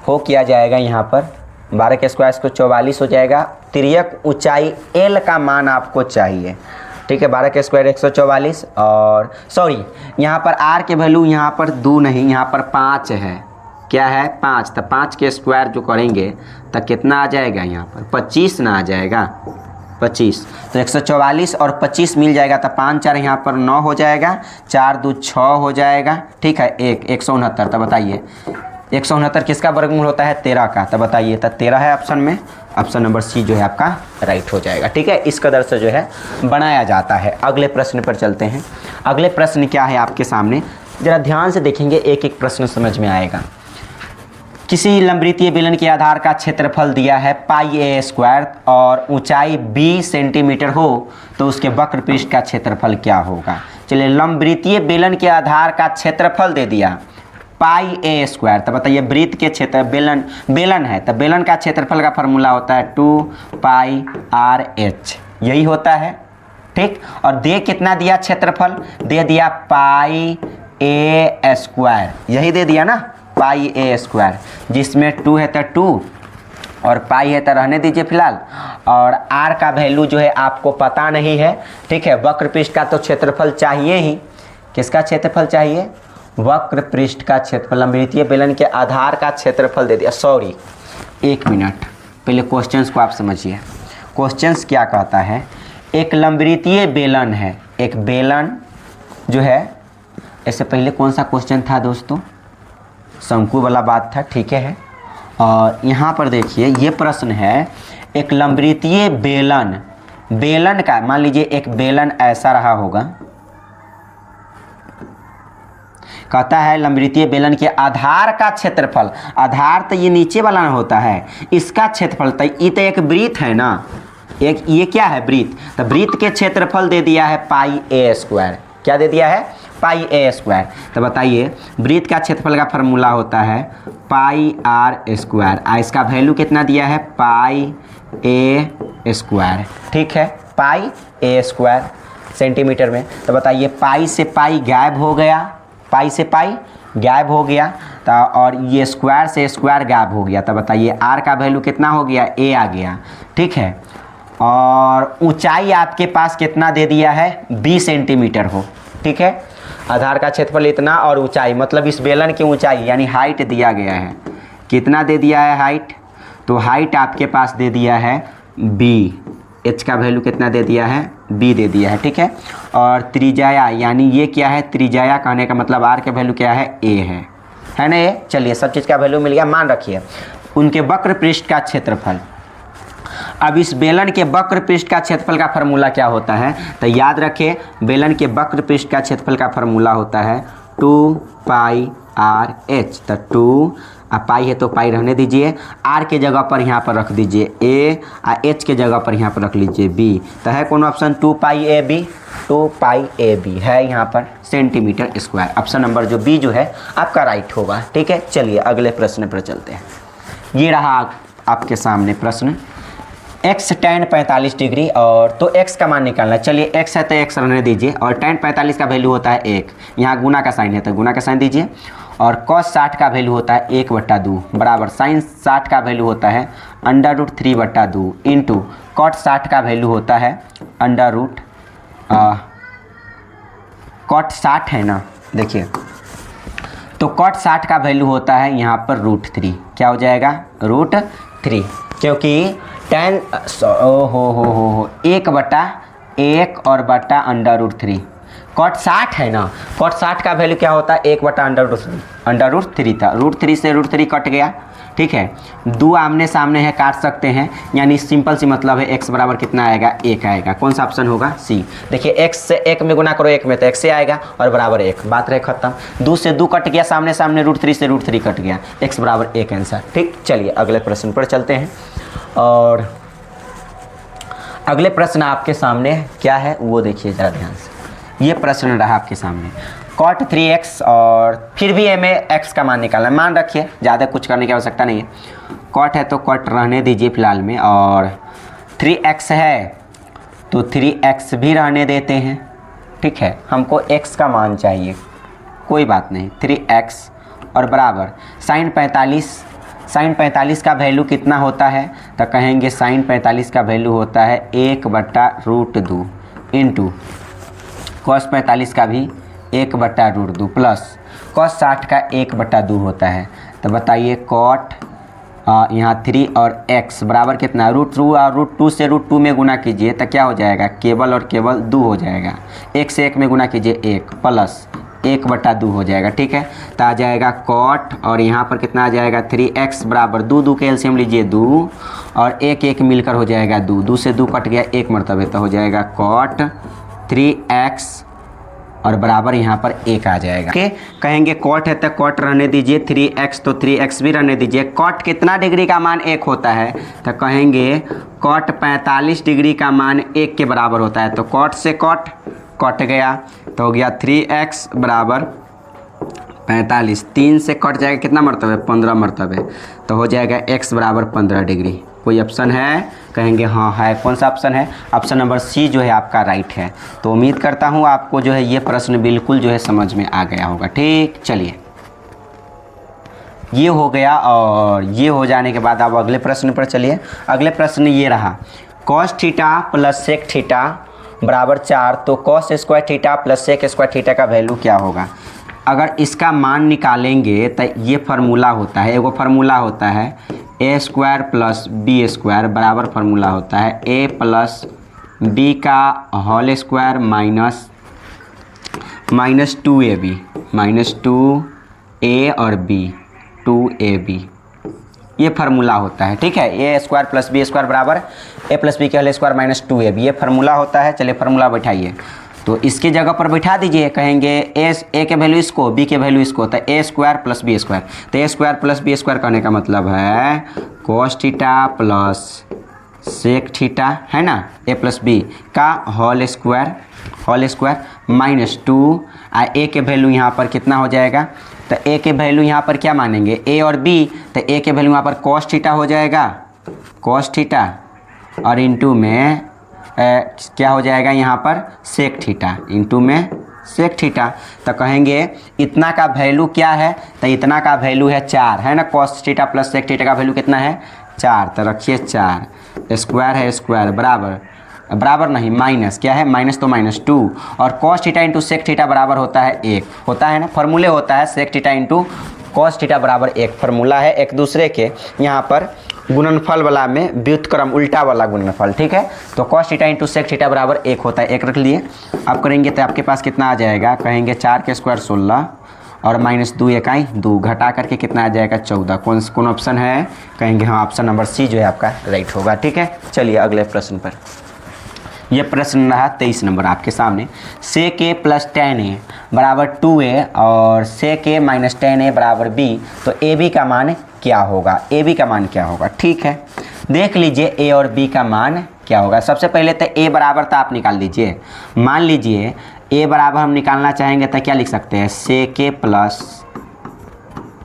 हो किया जाएगा यहाँ पर 12 के स्क्वायर को 44 हो जाएगा। त्रिज्यक ऊंचाई एल का मान आपको चाहिए, ठीक है, 12 के स्क्वायर 144 और सॉरी यहाँ पर आर के वैल्यू यहाँ पर 2 नहीं, यहाँ पर 5 है, क्या है 5, तो 5 के स्क्वायर जो करेंगे तो कितना आ जाएगा यहाँ पर 25 ना आ जाएगा, 25, तो 144 और 25 मिल जाएगा तो 5 4 यहाँ पर 9 हो जाएगा, 4 2 6 हो जाएगा, ठीक है, 169। तो बताइए 169 किसका वर्गमूल होता है? 13 का। तो बताइए, तो 13 है ऑप्शन में, ऑप्शन नंबर सी जो है आपका राइट हो जाएगा। ठीक है, इस कदर से जो है बनाया जाता है। अगले प्रश्न पर चलते हैं। अगले प्रश्न क्या है आपके सामने, ज़रा ध्यान से देखेंगे, एक एक प्रश्न समझ में आएगा। किसी लंबवृत्तीय बेलन के आधार का क्षेत्रफल दिया है πa² और ऊंचाई 20 सेंटीमीटर हो तो उसके वक्र पृष्ठ का क्षेत्रफल क्या होगा? चलिए, लंबवृत्तीय बेलन के आधार का क्षेत्रफल दे दिया πa²। तो बताइए, वृत्त के क्षेत्र बेलन है तो बेलन का क्षेत्रफल का फार्मूला होता है 2πr/h, यही होता है। ठीक, और दे कितना दिया क्षेत्रफल? दे दिया πa², यही दे दिया ना, πa², जिसमें 2 है तो 2 और पाई है तो रहने दीजिए फिलहाल। और r का वैल्यू जो है आपको पता नहीं है। ठीक है, वक्र पृष्ठ का तो क्षेत्रफल चाहिए ही। किसका क्षेत्रफल चाहिए? वक्र पृष्ठ का क्षेत्रफल। लंबवृत्तीय बेलन के आधार का क्षेत्रफल दे दिया। सॉरी, 1 मिनट, पहले क्वेश्चंस को आप समझिए। क्वेश्चंस क्या कहता है? एक लंबवृत्तीय बेलन है, एक बेलन जो है, इससे पहले कौन सा क्वेश्चन था दोस्तों? शंकु वाला बात था, ठीक है। और यहाँ पर देखिए, ये प्रश्न है, एक लंबवृत्तीय बेलन का, मान लीजिए एक बेलन ऐसा रहा होगा, कहता है लंबवृत्तीय बेलन के आधार का क्षेत्रफल। आधार तो ये नीचे वाला होता है, इसका क्षेत्रफल तो ये तो एक वृत्त है ना, एक ये क्या है? वृत्त। तो वृत्त के क्षेत्रफल दे दिया है πa²। क्या दे दिया है? πa²। तो बताइए, वृत्त का क्षेत्रफल का फार्मूला होता है πr²। इसका वैल्यू कितना दिया है? πa²। ठीक है, πa² सेंटीमीटर में। तो बताइए, पाई से पाई गायब हो गया, पाई से पाई गायब हो गया, तो और ये स्क्वायर से स्क्वायर गायब हो गया। तो बताइए, r का वैल्यू कितना हो गया? a आ गया। ठीक है, और ऊंचाई आपके पास कितना दे दिया है? 20 सेंटीमीटर हो। ठीक है, आधार का क्षेत्रफल इतना और ऊंचाई, मतलब इस बेलन की ऊंचाई यानी हाइट दिया गया है। कितना दे दिया है हाइट? तो हाइट आपके पास दे दिया है b। h का वैल्यू कितना दे दिया है? b दे दिया है। ठीक है, और त्रिज्या यानी ये क्या है? त्रिज्या कहने का मतलब r का वैल्यू क्या है? a है ना ये। चलिए, सब चीज़ का वैल्यू मिल गया। मान रखिए, उनके वक्र पृष्ठ का क्षेत्रफल। अब इस बेलन के वक्र पृष्ठ का क्षेत्रफल का फार्मूला क्या होता है? तो याद रखें, बेलन के वक्र पृष्ठ का क्षेत्रफल का फार्मूला होता है 2πr/h। तो 2 पाई है तो पाई रहने दीजिए, r के जगह पर यहाँ पर रख दीजिए a, h के जगह पर यहाँ पर रख लीजिए b। तो है कौन ऑप्शन? 2πab, 2πab है यहाँ पर सेंटीमीटर स्क्वायर। ऑप्शन नंबर जो b जो है आपका राइट होगा। ठीक है, चलिए अगले प्रश्न पर चलते हैं। ये रहा आपके सामने प्रश्न, x tan 45 डिग्री, और तो x का मान निकालना है। चलिए, x है तो x रहने दीजिए, और tan 45 का वैल्यू होता है 1, यहाँ गुना का साइन है तो गुना का साइन दीजिए, और cos 60 का वैल्यू होता है 1/2 बराबर sin 60 का वैल्यू होता है √3/2 इंटू cot 60 का वैल्यू होता है cot 60 है ना, देखिए, तो cot 60 का वैल्यू होता है यहाँ पर √3। क्या हो जाएगा? √3, क्योंकि tan 1/1 और बटा √3। cot 60 है ना, cot 60 का वैल्यू क्या होता है? 1/√3 था, √3 से √3 कट गया। ठीक है, दो आमने सामने है, काट सकते हैं, यानी सिंपल सी मतलब है x बराबर कितना आएगा? 1 आएगा। कौन सा ऑप्शन होगा? सी। देखिए, x से 1 में गुना करो 1 में तो x से आएगा और बराबर 1, बात रहे खत्म। 2 से 2 कट गया, सामने सामने √3 से √3 कट गया, x बराबर 1 आंसर। ठीक, चलिए अगले प्रश्न पर चलते हैं। और अगले प्रश्न आपके सामने क्या है वो देखिए ज़रा ध्यान से। ये प्रश्न रहा आपके सामने, cot 3x, और फिर भी हमें x का मान निकालना है। मान रखिए, ज़्यादा कुछ करने की आवश्यकता नहीं है। cot है तो cot रहने दीजिए फिलहाल में, और 3x है तो 3x भी रहने देते हैं। ठीक है, हमको x का मान चाहिए, कोई बात नहीं, 3x और बराबर sin 45 का वैल्यू कितना होता है? तो कहेंगे sin 45 का वैल्यू होता है 1/√2 इंटू cos 45 का भी 1/√2 प्लस cos 60 का 1/2 होता है। तो बताइए, cot यहाँ 3 और x बराबर कितना √2 और √2 से √2 में गुना कीजिए तो क्या हो जाएगा, केवल और केवल 2 हो जाएगा। 1 से 1 में गुना कीजिए 1 प्लस 1/2 हो जाएगा। ठीक है, तो आ जाएगा कॉट और यहाँ पर कितना आ जाएगा 3x बराबर 2 के एलसीएम लीजिए 2 और 1 मिलकर हो जाएगा 2 से 2 कट गया 1 मरतबे, तो हो जाएगा कॉट 3x और बराबर यहाँ पर 1 आ जाएगा। ओके, कहेंगे कॉट है तो कॉट रहने दीजिए, 3x तो 3x भी रहने दीजिए। कॉट कितना डिग्री का मान 1 होता है, तो कहेंगे कॉट 45 डिग्री का मान 1 के बराबर होता है। तो कॉट से कॉट कट गया तो हो गया 3x बराबर 45, 3 से कट जाएगा कितना मरतबे 15 मरतबे, तो हो जाएगा x बराबर 15 डिग्री। कोई ऑप्शन है, कहेंगे हाँ है। कौन सा ऑप्शन है, ऑप्शन नंबर सी जो है आपका राइट है। तो उम्मीद करता हूँ आपको जो है ये प्रश्न बिल्कुल जो है समझ में आ गया होगा। ठीक, चलिए ये हो गया और ये हो जाने के बाद अब अगले प्रश्न पर चलिए। अगले प्रश्न ये रहा, cos theta plus sec theta बराबर 4, तो cos square theta plus sec square theta का वैल्यू क्या होगा। अगर इसका मान निकालेंगे तो ये फार्मूला होता है, एगो फार्मूला होता है a square plus B square बराबर फार्मूला होता है a प्लस बी का whole square minus 2ab minus 2a और b 2ab, ये फार्मूला होता है। ठीक है, A square plus B square बराबर ए प्लस बी के होल स्क्वायर माइनस 2ab, ये फार्मूला होता है। चलिए फार्मूला बैठाइए, तो इसकी जगह पर बैठा दीजिए। कहेंगे ए के वैल्यू इसको, बी के वैल्यू इसको, तो A square plus B square, तो A square plus B square कहने का मतलब है cos theta plus sec theta है ना, ए प्लस बी का होल स्क्वायर माइनस 2, ए के वैल्यू यहाँ पर कितना हो जाएगा, तो ए के वैल्यू यहाँ पर क्या मानेंगे ए और बी, तो ए के वैल्यू यहाँ पर cos थीटा हो जाएगा, cos थीटा और इंटू में क्या हो जाएगा यहाँ पर सेक थीटा, इंटू में सेक थीटा। तो कहेंगे इतना का वैल्यू क्या है, तो इतना का वैल्यू है 4 है ना, cos theta plus sec theta का वैल्यू कितना है 4, तो रखिए 4 स्क्वायर है स्क्वायर बराबर नहीं माइनस, क्या है माइनस तो माइनस 2 और cos theta into sec theta बराबर होता है 1, होता है ना, फार्मूले होता है sec theta into cos theta बराबर 1, फार्मूला है एक दूसरे के यहाँ पर गुणनफल वाला में व्युत्क्रम उल्टा वाला गुणनफल। ठीक है, तो cos theta into sec theta बराबर 1 होता है, 1 रख लिए। अब करेंगे तो आपके पास कितना आ जाएगा, कहेंगे 4 के स्क्वायर 16 और माइनस 2 इकाई 2, घटा करके कितना आ जाएगा 14। कौन ऑप्शन है, कहेंगे हाँ ऑप्शन नंबर सी जो है आपका राइट होगा। ठीक है, चलिए अगले प्रश्न पर। यह प्रश्न रहा 23 नंबर आपके सामने, सेक ए प्लस tan a बराबर 2a और सेक ए माइनस tan a बराबर b, तो ए बी का मान क्या होगा, ए बी का मान क्या होगा। ठीक है, देख लीजिए ए और बी का मान क्या होगा। सबसे पहले तो ए बराबर तो आप निकाल दीजिए, मान लीजिए ए बराबर हम निकालना चाहेंगे तो क्या लिख सकते हैं, सेक ए प्लस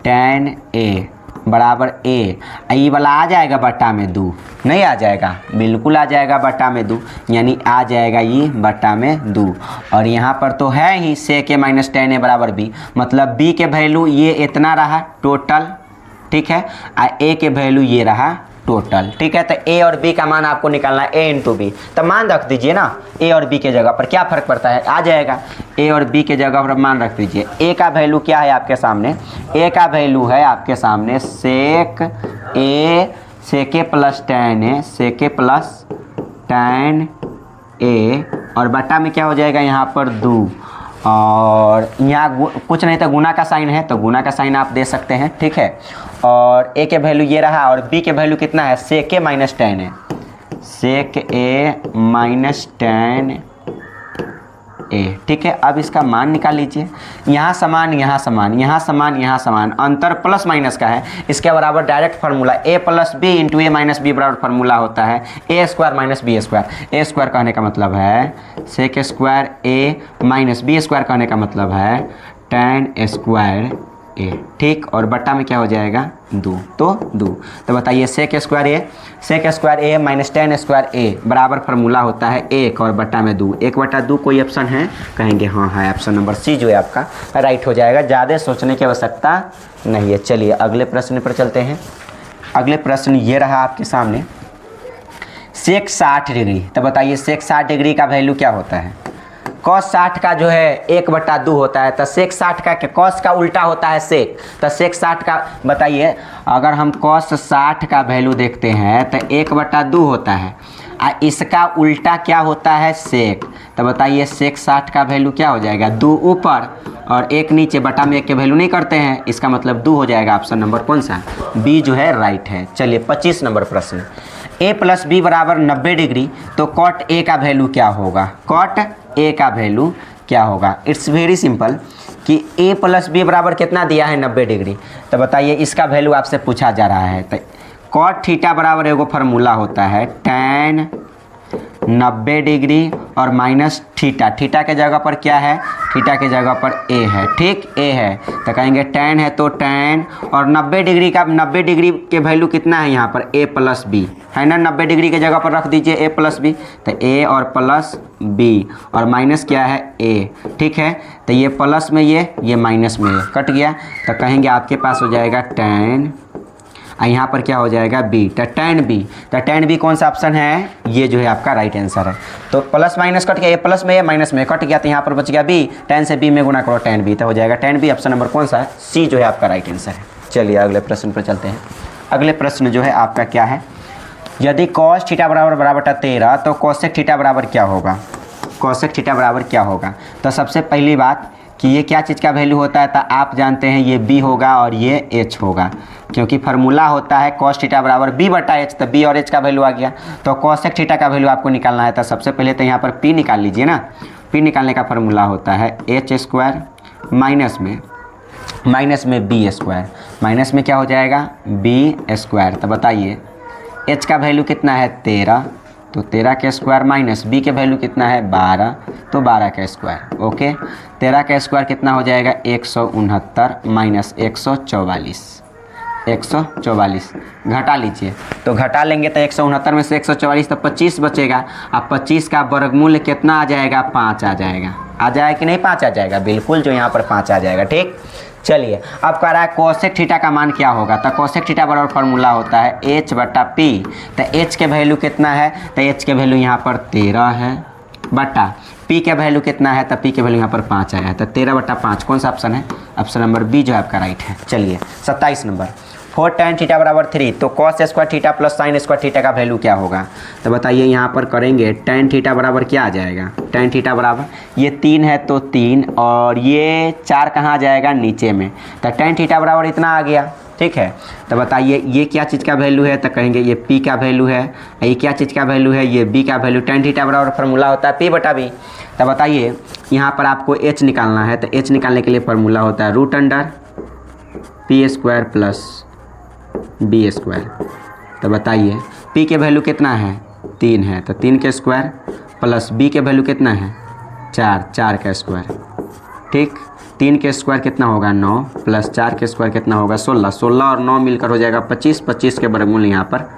tan a बराबर ए, ई वाला आ जाएगा बट्टा में 2, नहीं आ जाएगा, बिल्कुल आ जाएगा बट्टा में 2, यानी आ जाएगा ये बट्टा में 2। और यहाँ पर तो है ही सेक ए माइनस tan a बराबर b, मतलब b के वैल्यू ये इतना रहा टोटल। ठीक है, ए के वैल्यू ये रहा टोटल। ठीक है, तो ए और बी का मान आपको निकालना है ए इंटू बी, तो मान रख दीजिए ना, ए और बी के जगह पर क्या फ़र्क पड़ता है, आ जाएगा। ए और बी के जगह पर मान रख दीजिए। ए का वैल्यू क्या है आपके सामने, ए का वैल्यू है आपके सामने सेक ए प्लस tan a और बट्टा में क्या हो जाएगा यहाँ पर 2, और यहाँ कुछ नहीं तो गुना का साइन है, तो गुना का साइन आप दे सकते हैं। ठीक है, और ए के वैल्यू ये रहा और बी के वैल्यू कितना है, sec A minus tan a, sec A minus tan a। ठीक है, अब इसका मान निकाल लीजिए, यहाँ समान यहाँ समान यहाँ समान यहाँ समान, अंतर प्लस माइनस का है, इसके बराबर direct formula a plus B into A minus B बराबर फार्मूला होता है A square minus B square. A square कहने का मतलब है sec square A minus B square कहने का मतलब है tan स्क्वायर ए। ठीक, और बट्टा में क्या हो जाएगा 2, तो बताइए सेक square A minus tan square ए बराबर फार्मूला होता है 1 और बट्टा में 2, 1/2। कोई ऑप्शन है, कहेंगे हाँ है, ऑप्शन नंबर सी जो है आपका राइट हो जाएगा, ज़्यादा सोचने की आवश्यकता नहीं है। चलिए अगले प्रश्न पर चलते हैं। अगले प्रश्न ये रहा आपके सामने, सेक 60 डिग्री, तो बताइए सेक 60 डिग्री का वैल्यू क्या होता है, cos 60 का जो है 1/2 होता है, तो sec 60 का cos का उल्टा होता है sec, तो sec 60 का बताइए, अगर हम cos 60 का वैल्यू देखते हैं तो 1/2 होता है, इसका उल्टा क्या होता है sec, तो बताइए sec 60 का वैल्यू क्या हो जाएगा, 2 ऊपर और 1 नीचे, बटा में 1 के वैल्यू नहीं करते हैं, इसका मतलब 2 हो जाएगा। ऑप्शन नंबर कौन सा, बी जो है राइट है। चलिए 25 नंबर प्रश्न, a + b बराबर 90 डिग्री, तो cot a का वैल्यू क्या होगा, cot a का वैल्यू क्या होगा। इट्स वेरी सिंपल कि a + b बराबर कितना दिया है 90 डिग्री, तो बताइए इसका वैल्यू आपसे पूछा जा रहा है। तो cot थीटा बराबर एगो फार्मूला होता है tan 90 डिग्री और माइनस थीटा, थीटा के जगह पर क्या है, थीटा के जगह पर a है, ठीक a है, तो कहेंगे tan है तो tan, और 90 डिग्री का 90 डिग्री के वैल्यू कितना है यहाँ पर a + b है ना, 90 डिग्री के जगह पर रख दीजिए a + b, तो a और प्लस b और माइनस क्या है a, ठीक है, तो ये प्लस में ये माइनस में ये कट गया, तो कहेंगे आपके पास हो जाएगा tan, यहाँ पर क्या हो जाएगा b, तो tan b, तो tan b कौन सा ऑप्शन है, ये जो है आपका राइट आंसर है। तो प्लस माइनस कट गया, ये प्लस में ये माइनस में कट गया, तो यहाँ पर बच गया b, tan से b में गुना करो tan b, तो हो जाएगा tan b, ऑप्शन नंबर कौन सा है, सी जो है आपका राइट आंसर है। चलिए अगले प्रश्न पर चलते हैं। अगले प्रश्न जो है आपका क्या है, यदि cos थीटा बराबर 13, तो cosec थीटा बराबर क्या होगा, cosec थीटा बराबर क्या होगा। तो सबसे पहली बात कि ये क्या चीज़ का वैल्यू होता है, तो आप जानते हैं ये b होगा और ये h होगा, क्योंकि फार्मूला होता है cos थीटा बराबर b/h, तो b और h का वैल्यू आ गया, तो cosec थीटा का वैल्यू आपको निकालना है। तो सबसे पहले तो यहाँ पर p निकाल लीजिए ना, p निकालने का फार्मूला होता है h² माइनस में b², माइनस में क्या हो जाएगा b², तो बताइए h का वैल्यू कितना है 13, तो 13 का स्क्वायर माइनस b के वैल्यू कितना है 12, तो 12 का स्क्वायर, ओके, 13 का स्क्वायर कितना हो जाएगा 169 माइनस 144 घटा लीजिए, तो घटा लेंगे तो 169 में से 144 तो 25 बचेगा, अब 25 का वर्गमूल कितना आ जाएगा 5 आ जाएगा, आ जाएगा कि नहीं 5 आ जाएगा, बिल्कुल जो यहाँ पर 5 आ जाएगा, ठीक। चलिए अब कह रहा है cosec थीटा का मान क्या होगा, तो cosec थीटा बराबर फार्मूला होता है h/p, तो h के वैल्यू कितना है, तो h के वैल्यू यहाँ पर 13 है, बटा p के वैल्यू कितना है, तो p के वैल्यू यहाँ पर 5 आया है, तो 13/5 कौन सा ऑप्शन है, ऑप्शन नंबर बी जो है आपका राइट है। चलिए 27 नंबर, 4 tan थीटा बराबर 3, तो cos² theta plus sin² theta का वैल्यू क्या होगा, तो बताइए यहाँ पर करेंगे tan थीटा बराबर क्या आ जाएगा, tan थीटा बराबर ये 3 है तो 3 और ये 4 कहाँ आ जाएगा नीचे में, तो tan थीटा बराबर इतना आ गया, ठीक है। तो बताइए ये क्या चीज़ का वैल्यू है, तो कहेंगे ये p का वैल्यू है, ये क्या चीज़ का वैल्यू है, ये b का वैल्यू, tan थीटा बराबर फार्मूला होता है p/b, तो बताइए यहाँ पर आपको h निकालना है, तो h निकालने के लिए फार्मूला होता है √p² प्लस b², तो बताइए p के वैल्यू कितना है 3 है, तो 3 के स्क्वायर प्लस b के वैल्यू कितना है 4 का स्क्वायर, ठीक, 3 के स्क्वायर कितना होगा 9 प्लस 4 के स्क्वायर कितना होगा 16 और 9 मिलकर हो जाएगा 25 के वर्गमूल यहाँ पर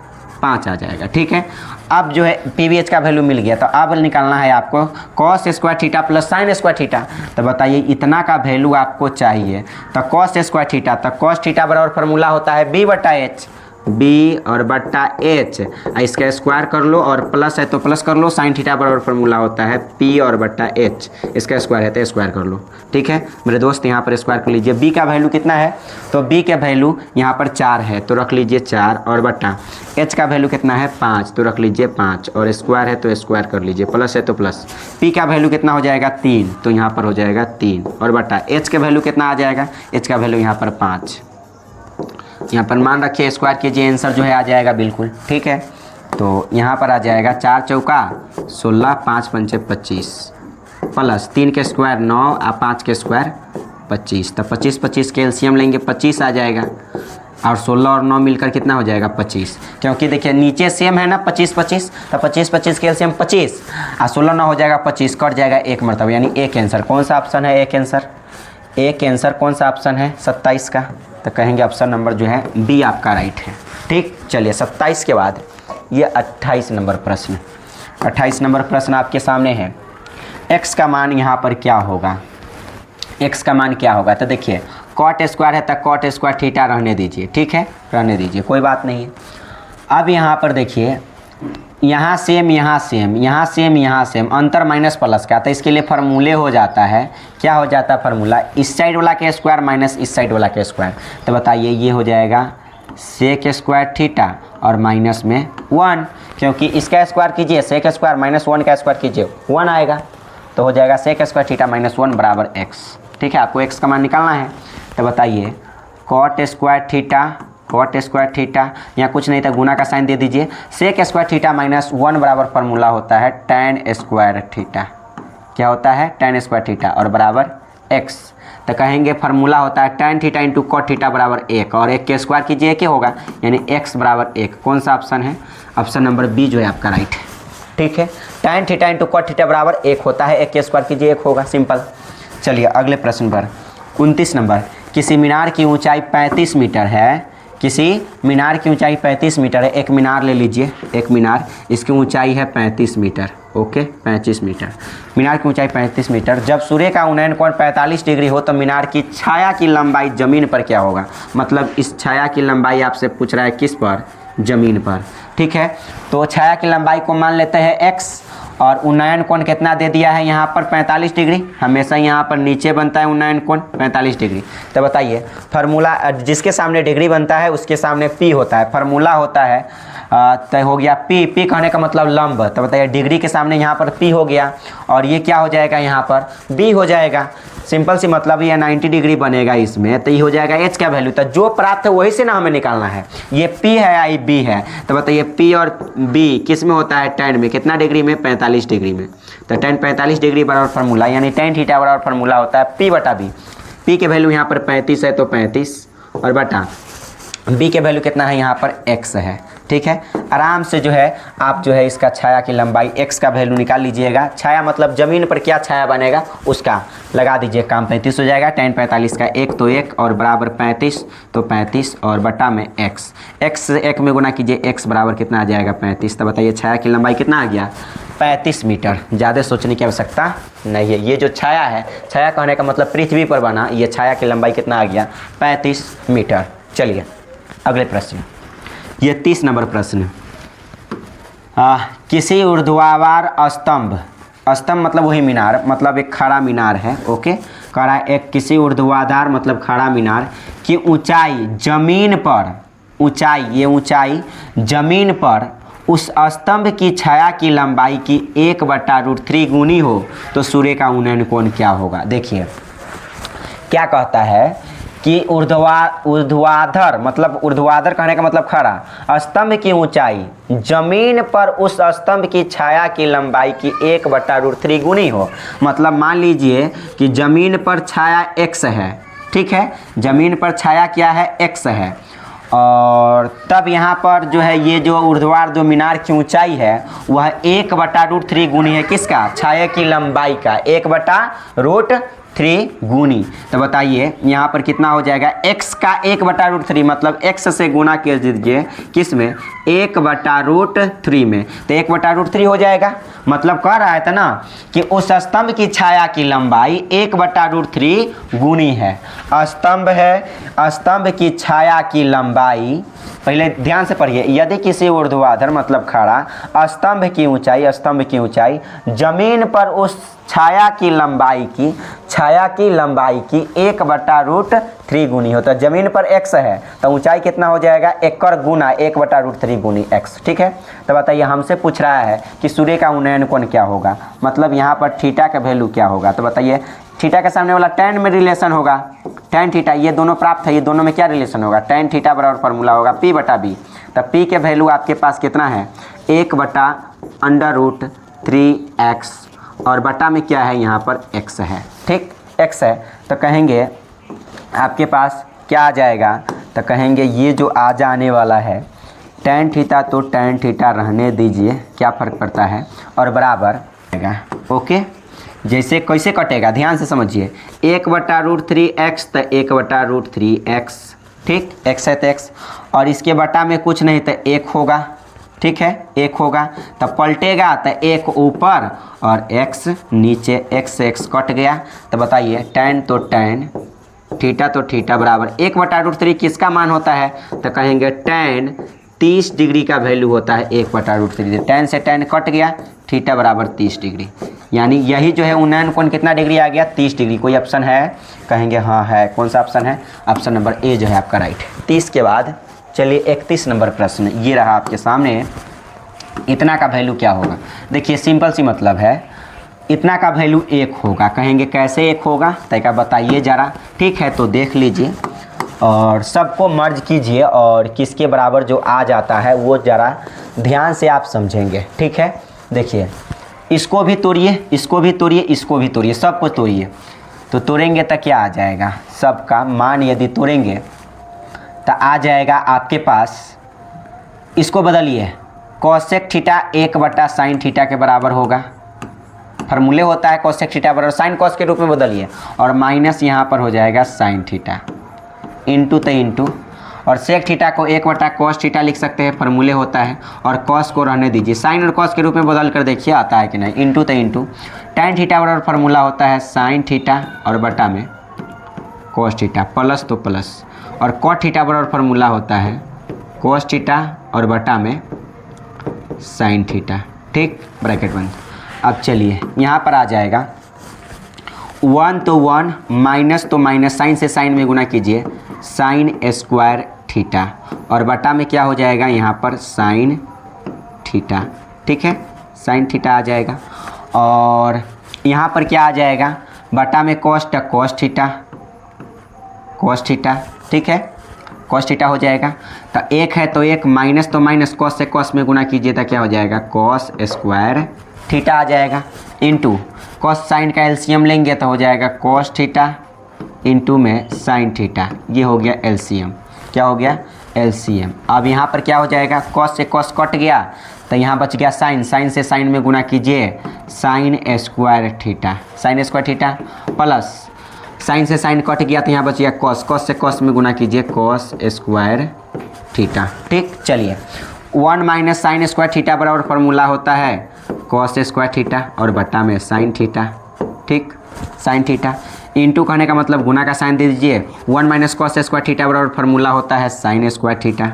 5 आ जाएगा, ठीक है। अब जो है pVH का वैल्यू मिल गया, तो अब निकालना है आपको cos² theta plus sin² theta, तो बताइए इतना का वैल्यू आपको चाहिए, तो cos² थीटा, तो cos थीटा बराबर फार्मूला होता है b/h, b और बट्टा h, इसका स्क्वायर कर लो और प्लस है तो प्लस कर लो, sin थीटा बराबर फार्मूला होता है p और बट्टा h, इसका स्क्वायर है तो स्क्वायर कर लो, ठीक है मेरे दोस्त, यहाँ पर स्क्वायर कर लीजिए। b का वैल्यू कितना है, तो b का वैल्यू यहाँ पर 4 है तो रख लीजिए 4 और बट्टा h का वैल्यू कितना है 5 तो रख लीजिए 5 और स्क्वायर है तो स्क्वायर कर लीजिए, प्लस है तो प्लस, p का वैल्यू कितना हो जाएगा 3 तो यहाँ पर हो जाएगा 3 और बट्टा h का वैल्यू कितना आ जाएगा, h का वैल्यू यहाँ पर 5, यहाँ पर मान रखिए स्क्वायर कीजिए, आंसर जो है आ जाएगा बिल्कुल, ठीक है। तो यहाँ पर आ जाएगा 4 चौका 16, 5 पंचे 25 प्लस 3 के स्क्वायर 9 और 5 के स्क्वायर 25, तो 25 के एलसीएम लेंगे 25 आ जाएगा और 16 और 9 मिलकर कितना हो जाएगा 25, क्योंकि देखिए नीचे सेम है ना 25 तो 25 के एलसीएम 25 और 16 9 हो जाएगा 25, कट जाएगा एक मरतबा, यानी एक आंसर कौन सा ऑप्शन है, एक आंसर कौन सा ऑप्शन है 27 का, तो कहेंगे ऑप्शन नंबर जो है बी आपका राइट है, ठीक। चलिए 27 के बाद ये 28 नंबर प्रश्न, 28 नंबर प्रश्न आपके सामने है, x का मान यहाँ पर क्या होगा, x का मान क्या होगा, तो देखिए cot² है तो cot² थीटा रहने दीजिए, ठीक है रहने दीजिए कोई बात नहीं है। अब यहाँ पर देखिए यहाँ सेम, यहाँ सेम, यहाँ सेम, यहाँ सेम, अंतर माइनस प्लस का, तो इसके लिए फार्मूले हो जाता है, क्या हो जाता है फार्मूला, इस साइड वाला के स्क्वायर माइनस इस साइड वाला के स्क्वायर। तो बताइए ये हो जाएगा सेक स्क्वायर थीटा और माइनस में 1, क्योंकि इसका स्क्वायर कीजिए सेक स्क्वायर माइनस 1 का स्क्वायर कीजिए 1 आएगा, तो हो जाएगा सेक स्क्वायर थीटा माइनस 1 बराबर x। ठीक है, आपको x का मान निकालना है। तो बताइए कॉट स्क्वायर थीटा, यहाँ कुछ नहीं था, गुना का साइन दे दीजिए, सेक स्क्वायर थीटा माइनस 1 बराबर फार्मूला होता है tan स्क्वायर थीटा, क्या होता है tan स्क्वायर थीटा और बराबर x। तो कहेंगे फार्मूला होता है tan theta into cot theta बराबर 1, और 1 के स्क्वायर कीजिए क्या होगा, यानी x बराबर 1। कौन सा ऑप्शन है, ऑप्शन नंबर बी जो है आपका राइट है। ठीक है, tan theta into cot theta बराबर 1 होता है, 1 के स्क्वायर कीजिए 1 होगा, सिंपल। चलिए अगले प्रश्न पर 29 नंबर, किसी मीनार की ऊंचाई 35 मीटर है, किसी मीनार की ऊंचाई 35 मीटर है, एक मीनार ले लीजिए, एक मीनार, इसकी ऊंचाई है 35 मीटर, ओके 35 मीटर, मीनार की ऊंचाई 35 मीटर। जब सूर्य का उन्नयन कोण 45 डिग्री हो तो मीनार की छाया की लंबाई जमीन पर क्या होगा, मतलब इस छाया की लंबाई आपसे पूछ रहा है किस पर, जमीन पर। ठीक है, तो छाया की लंबाई को मान लेते हैं x, और उन्नयन कोण कितना दे दिया है यहाँ पर 45 डिग्री, हमेशा यहाँ पर नीचे बनता है उन्नयन कोण 45 डिग्री। तो बताइए फार्मूला, जिसके सामने डिग्री बनता है उसके सामने p होता है, फार्मूला होता है तो हो गया p कहने का मतलब लंब। तो बताइए डिग्री के सामने यहाँ पर p हो गया, और ये क्या हो जाएगा, यहाँ पर b हो जाएगा, सिंपल सी मतलब ये 90 डिग्री बनेगा इसमें, तो ये हो जाएगा h का वैल्यू। तो जो प्राप्त है वही से ना हमें निकालना है, ये p है या ये b है। तो बताइए p और b किस में होता है, tan में, कितना डिग्री में, 45 डिग्री में। तो tan 45 डिग्री बराबर फार्मूला, यानी tan थीटा बराबर फार्मूला होता है p बटा b। p के वैल्यू यहाँ पर 35 है तो 35, और बटा b के वैल्यू कितना है, यहाँ पर x है। ठीक है, आराम से जो है आप जो है इसका छाया की लंबाई x का वैल्यू निकाल लीजिएगा, छाया मतलब ज़मीन पर क्या छाया बनेगा उसका लगा दीजिए, काम 35 हो जाएगा, tan 45 का 1 तो 1 और बराबर 35 तो 35 और बटा में x से 1 में गुना कीजिए, x बराबर कितना आ जाएगा 35। तो बताइए छाया की लंबाई कितना आ गया 35 मीटर। ज़्यादा सोचने की आवश्यकता नहीं है, ये जो छाया है, छाया कहने का मतलब पृथ्वी पर बना, ये छाया की लंबाई कितना आ गया 35 मीटर। चलिए अगले प्रश्न, ये 30 नंबर प्रश्न, किसी ऊर्ध्वाधर स्तंभ, स्तंभ मतलब वही मीनार, मतलब एक खड़ा मीनार है, ओके खड़ा, एक किसी ऊर्ध्वाधर मतलब खड़ा मीनार की ऊंचाई जमीन पर, ऊंचाई, ये ऊंचाई जमीन पर उस स्तंभ की छाया की लंबाई की 1/√3 गुनी हो तो सूर्य का उन्नयन कोण क्या होगा। देखिए क्या कहता है कि ऊर्ध्वाधर मतलब, ऊर्ध्वाधर कहने का मतलब खड़ा, स्तंभ की ऊंचाई जमीन पर उस स्तंभ की छाया की लंबाई की 1/√3 गुनी हो। मतलब मान लीजिए कि जमीन पर छाया x है, ठीक है, जमीन पर छाया क्या है, x है, और तब यहाँ पर जो है ये जो ऊर्ध्वाधर जो मीनार की ऊंचाई है वह 1/√3 गुनी है किसका, छाया की लंबाई का 1/√3 गुनी। तो बताइए यहाँ पर कितना हो जाएगा, x का 1/√3 मतलब x से गुना कर दीजिए किस में, 1/√3 में, तो 1/√3 हो जाएगा। मतलब कह रहा था ना कि उस स्तंभ की छाया की लंबाई 1/√3 गुनी है। स्तंभ है, स्तंभ की छाया की लंबाई, पहले ध्यान से पढ़िए, यदि किसी ऊर्ध्वाधर मतलब खड़ा स्तंभ की ऊंचाई, स्तंभ की ऊंचाई जमीन पर उस छाया की लंबाई की 1/√3 गुनी हो, तो जमीन पर x है तो ऊंचाई कितना हो जाएगा, एकड़ गुना 1/√3 गुनी x। ठीक है, तो बताइए हमसे पूछ रहा है कि सूर्य का उन्नयन कोण क्या होगा, मतलब यहाँ पर थीटा का वैल्यू क्या होगा। तो बताइए थीटा के सामने वाला tan में रिलेशन होगा, tan थीटा, ये दोनों प्राप्त है, ये दोनों में क्या रिलेशन होगा, tan थीटा बराबर फार्मूला होगा p बटा b। तो p के वैल्यू आपके पास कितना है, 1/√3x, और बटा में क्या है, यहाँ पर x है, ठीक x है। तो कहेंगे आपके पास क्या आ जाएगा, तो कहेंगे ये जो आ जाने वाला है tan थीटा, तो tan थीटा रहने दीजिए, क्या फ़र्क पड़ता है, और बराबर ओके। जैसे कैसे कटेगा ध्यान से समझिए, 1/√3x तो 1/√3x, ठीक x है तो x, और इसके बटा में कुछ नहीं तो 1 होगा, ठीक है 1 होगा, तब पलटेगा तो 1 ऊपर और x नीचे, x से x कट गया। तो बताइए tan तो tan, थीटा तो थीटा बराबर 1/√3 किसका मान होता है, तो कहेंगे tan 30 डिग्री का वैल्यू होता है 1/√3। tan से tan कट गया, थीटा बराबर 30 डिग्री। यानी यही जो है उन्नयन कोण कितना डिग्री आ गया, 30 डिग्री। कोई ऑप्शन है? कहेंगे हाँ है। कौन सा ऑप्शन है? ऑप्शन नंबर ए जो है आपका राइट। 30 के बाद चलिए 31 नंबर प्रश्न ये रहा आपके सामने। इतना का वैल्यू क्या होगा? देखिए सिंपल सी मतलब है, इतना का वैल्यू 1 होगा। कहेंगे कैसे 1 होगा, तरीका बताइए ज़रा। ठीक है, तो देख लीजिए और सबको मर्ज कीजिए और किसके बराबर जो आ जाता है वो ज़रा ध्यान से आप समझेंगे। ठीक है, देखिए इसको भी तोड़िए, इसको भी तोड़िए, इसको भी तोड़िए, सबको तोड़िए। तो तोड़ेंगे तो क्या आ जाएगा? सबका मान यदि तोड़ेंगे तो आ जाएगा आपके पास, इसको बदलिए, कोसेक थीटा 1/sin थीटा के बराबर होगा। फार्मूले होता है कोसेक थीटा बराबर साइन कॉस के रूप में बदलिए, और माइनस यहाँ पर हो जाएगा साइन थीटा, इंटू तो इंटू, और सेक थीटा को 1/cos थीटा लिख सकते हैं, फार्मूले होता है, और कॉस को रहने दीजिए, साइन और कॉस के रूप में बदल कर देखिए आता है कि नहीं। इंटू तो इंटू, tan थीटा बराबर फार्मूला होता है साइन थीटा और बटा में cos थीटा, प्लस तो प्लस, और cot थीटा बराबर फार्मूला होता है cos थीटा और बटा में साइन थीटा। ठीक, ब्रैकेट बंद। अब चलिए यहाँ पर आ जाएगा 1 तो 1, माइनस तो माइनस, साइन से साइन में गुना कीजिए, साइन स्क्वायर थीटा, और बटा में क्या हो जाएगा यहाँ पर साइन थीटा। ठीक है, साइन थीटा आ जाएगा, और यहाँ पर क्या आ जाएगा, बटा में cos थीटा, cos थीटा। ठीक है, cos थीटा हो जाएगा। तो 1 है तो 1, माइनस तो माइनस, cos से cos में गुना कीजिए तो क्या हो जाएगा, cos स्क्वायर थीटा आ जाएगा, इंटू cos साइन का एलसीएम लेंगे तो हो जाएगा cos थीटा इंटू में साइन थीटा। ये हो गया एलसीएम। क्या हो गया? एलसीएम। अब यहाँ पर क्या हो जाएगा, cos से cos कट गया तो यहाँ बच गया साइन, साइन से साइन में गुना कीजिए, sign square theta, sign square theta, plus sign से साइन कट गया तो यहाँ बच गया cos, cos से cos में गुना कीजिए, cos स्क्वायर थीटा। ठीक, चलिए 1 माइनस साइन स्क्वायर थीटा बराबर फार्मूला होता है cos स्क्वायर थीटा और बटा में साइन थीटा। ठीक, साइन थीटा, इंटू कहने का मतलब गुना का साइन दे दीजिए, 1 माइनस cos स्क्वायर थीटा बराबर फार्मूला होता है sign square theta,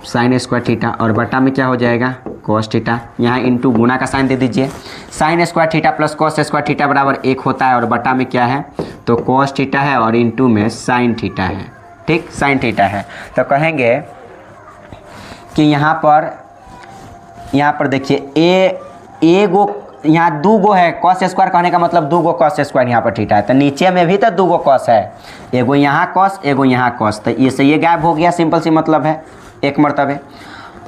sign square theta, और बटा में क्या हो जाएगा, cos थीटा। यहाँ इंटू गुना का साइन दे दीजिए, sign square theta plus cos square theta बराबर 1 होता है, और बटा में क्या है तो cos थीटा है, और इंटू में साइन थीटा है। ठीक, साइन थीटा है। तो कहेंगे कि यहाँ पर देखिए एगो यहाँ 2 गो है, cos स्क्वायर कहने का मतलब 2 गो cos स्क्वायर यहाँ पर थीटा है, तो नीचे में भी तो 2 गो cos है, एगो यहाँ cos एगो यहाँ cos, तो ये से ये गायब हो गया, सिंपल सी मतलब है, एक मरतबे।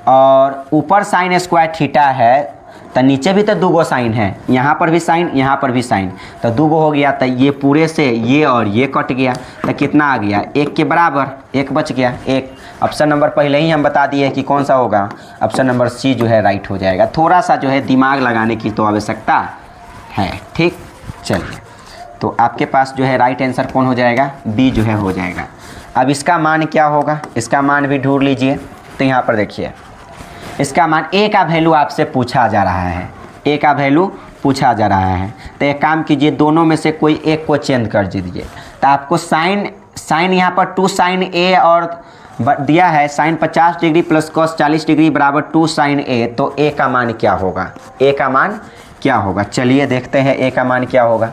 और ऊपर साइन स्क्वायर थीटा है तो नीचे भी तो 2 गो साइन है, यहाँ पर भी साइन यहाँ पर भी साइन, तो 2 गो हो गया, तो ये पूरे से ये और ये कट गया, तो कितना आ गया, 1 के बराबर, 1 बच गया, 1। ऑप्शन नंबर पहले ही हम बता दिए कि कौन सा होगा, ऑप्शन नंबर सी जो है राइट हो जाएगा। थोड़ा सा जो है दिमाग लगाने की तो आवश्यकता है। ठीक, चलिए तो आपके पास जो है राइट आंसर कौन हो जाएगा, बी जो है हो जाएगा। अब इसका मान क्या होगा, इसका मान भी ढूंढ लीजिए। तो यहाँ पर देखिए इसका मान ए का वैल्यू आपसे पूछा जा रहा है, ए का वैल्यू पूछा जा रहा है। तो एक काम कीजिए, दोनों में से कोई एक को चेंज कर दीजिए। तो आपको साइन यहाँ पर 2 साइन ए और दिया है sine 50 degree plus cos 40 degree बराबर 2 साइन ए, तो ए का मान क्या होगा, ए का मान क्या होगा? चलिए देखते हैं ए का मान क्या होगा।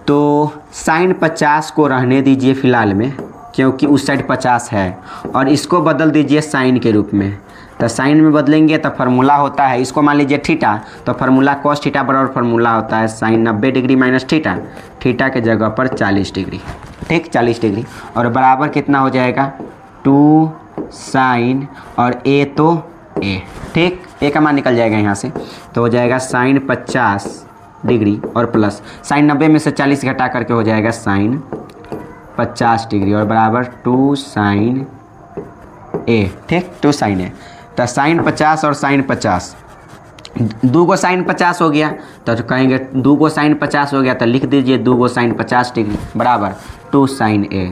तो साइन 50 को रहने दीजिए फ़िलहाल में, क्योंकि उस साइड 50 है, और इसको बदल दीजिए साइन के रूप में। तो साइन में बदलेंगे तो फार्मूला होता है, इसको मान लीजिए थीटा, तो फार्मूला cos थीटा बराबर फार्मूला होता है sine 90 degree minus theta, theta के जगह पर 40 डिग्री। ठीक, 40 डिग्री, और बराबर कितना हो जाएगा 2 साइन, और ए तो ए। ठीक, ए का मान निकल जाएगा यहाँ से, तो हो जाएगा साइन 50 डिग्री और प्लस साइन 90 में से 40 घटा करके हो जाएगा साइन 50 डिग्री, और बराबर 2 साइन ए। ठीक, 2 साइन ए, तो साइन 50 और साइन 50, 2 गो साइन 50 हो गया, तो कहेंगे 2 गो साइन 50 हो गया, तो लिख दीजिए 2 गो साइन 50 डिग्री बराबर 2 साइन ए,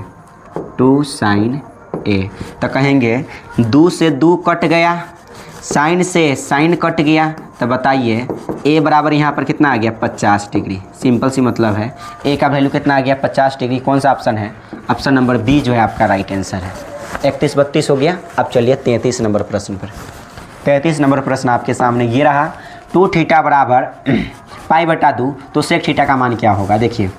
2 साइन ए। तो कहेंगे 2 से 2 कट गया, साइन से साइन कट गया, तो बताइए ए बराबर यहाँ पर कितना आ गया 50 डिग्री। सिंपल सी मतलब है, ए का वैल्यू कितना आ गया 50 डिग्री। कौन सा ऑप्शन है, ऑप्शन नंबर बी जो है आपका राइट आंसर है। 31 32 हो गया। अब चलिए 33 नंबर प्रश्न पर। 33 नंबर प्रश्न आपके सामने ये रहा, 2 थीटा बराबर π/2, तो सेक थीटा का मान क्या होगा। देखिए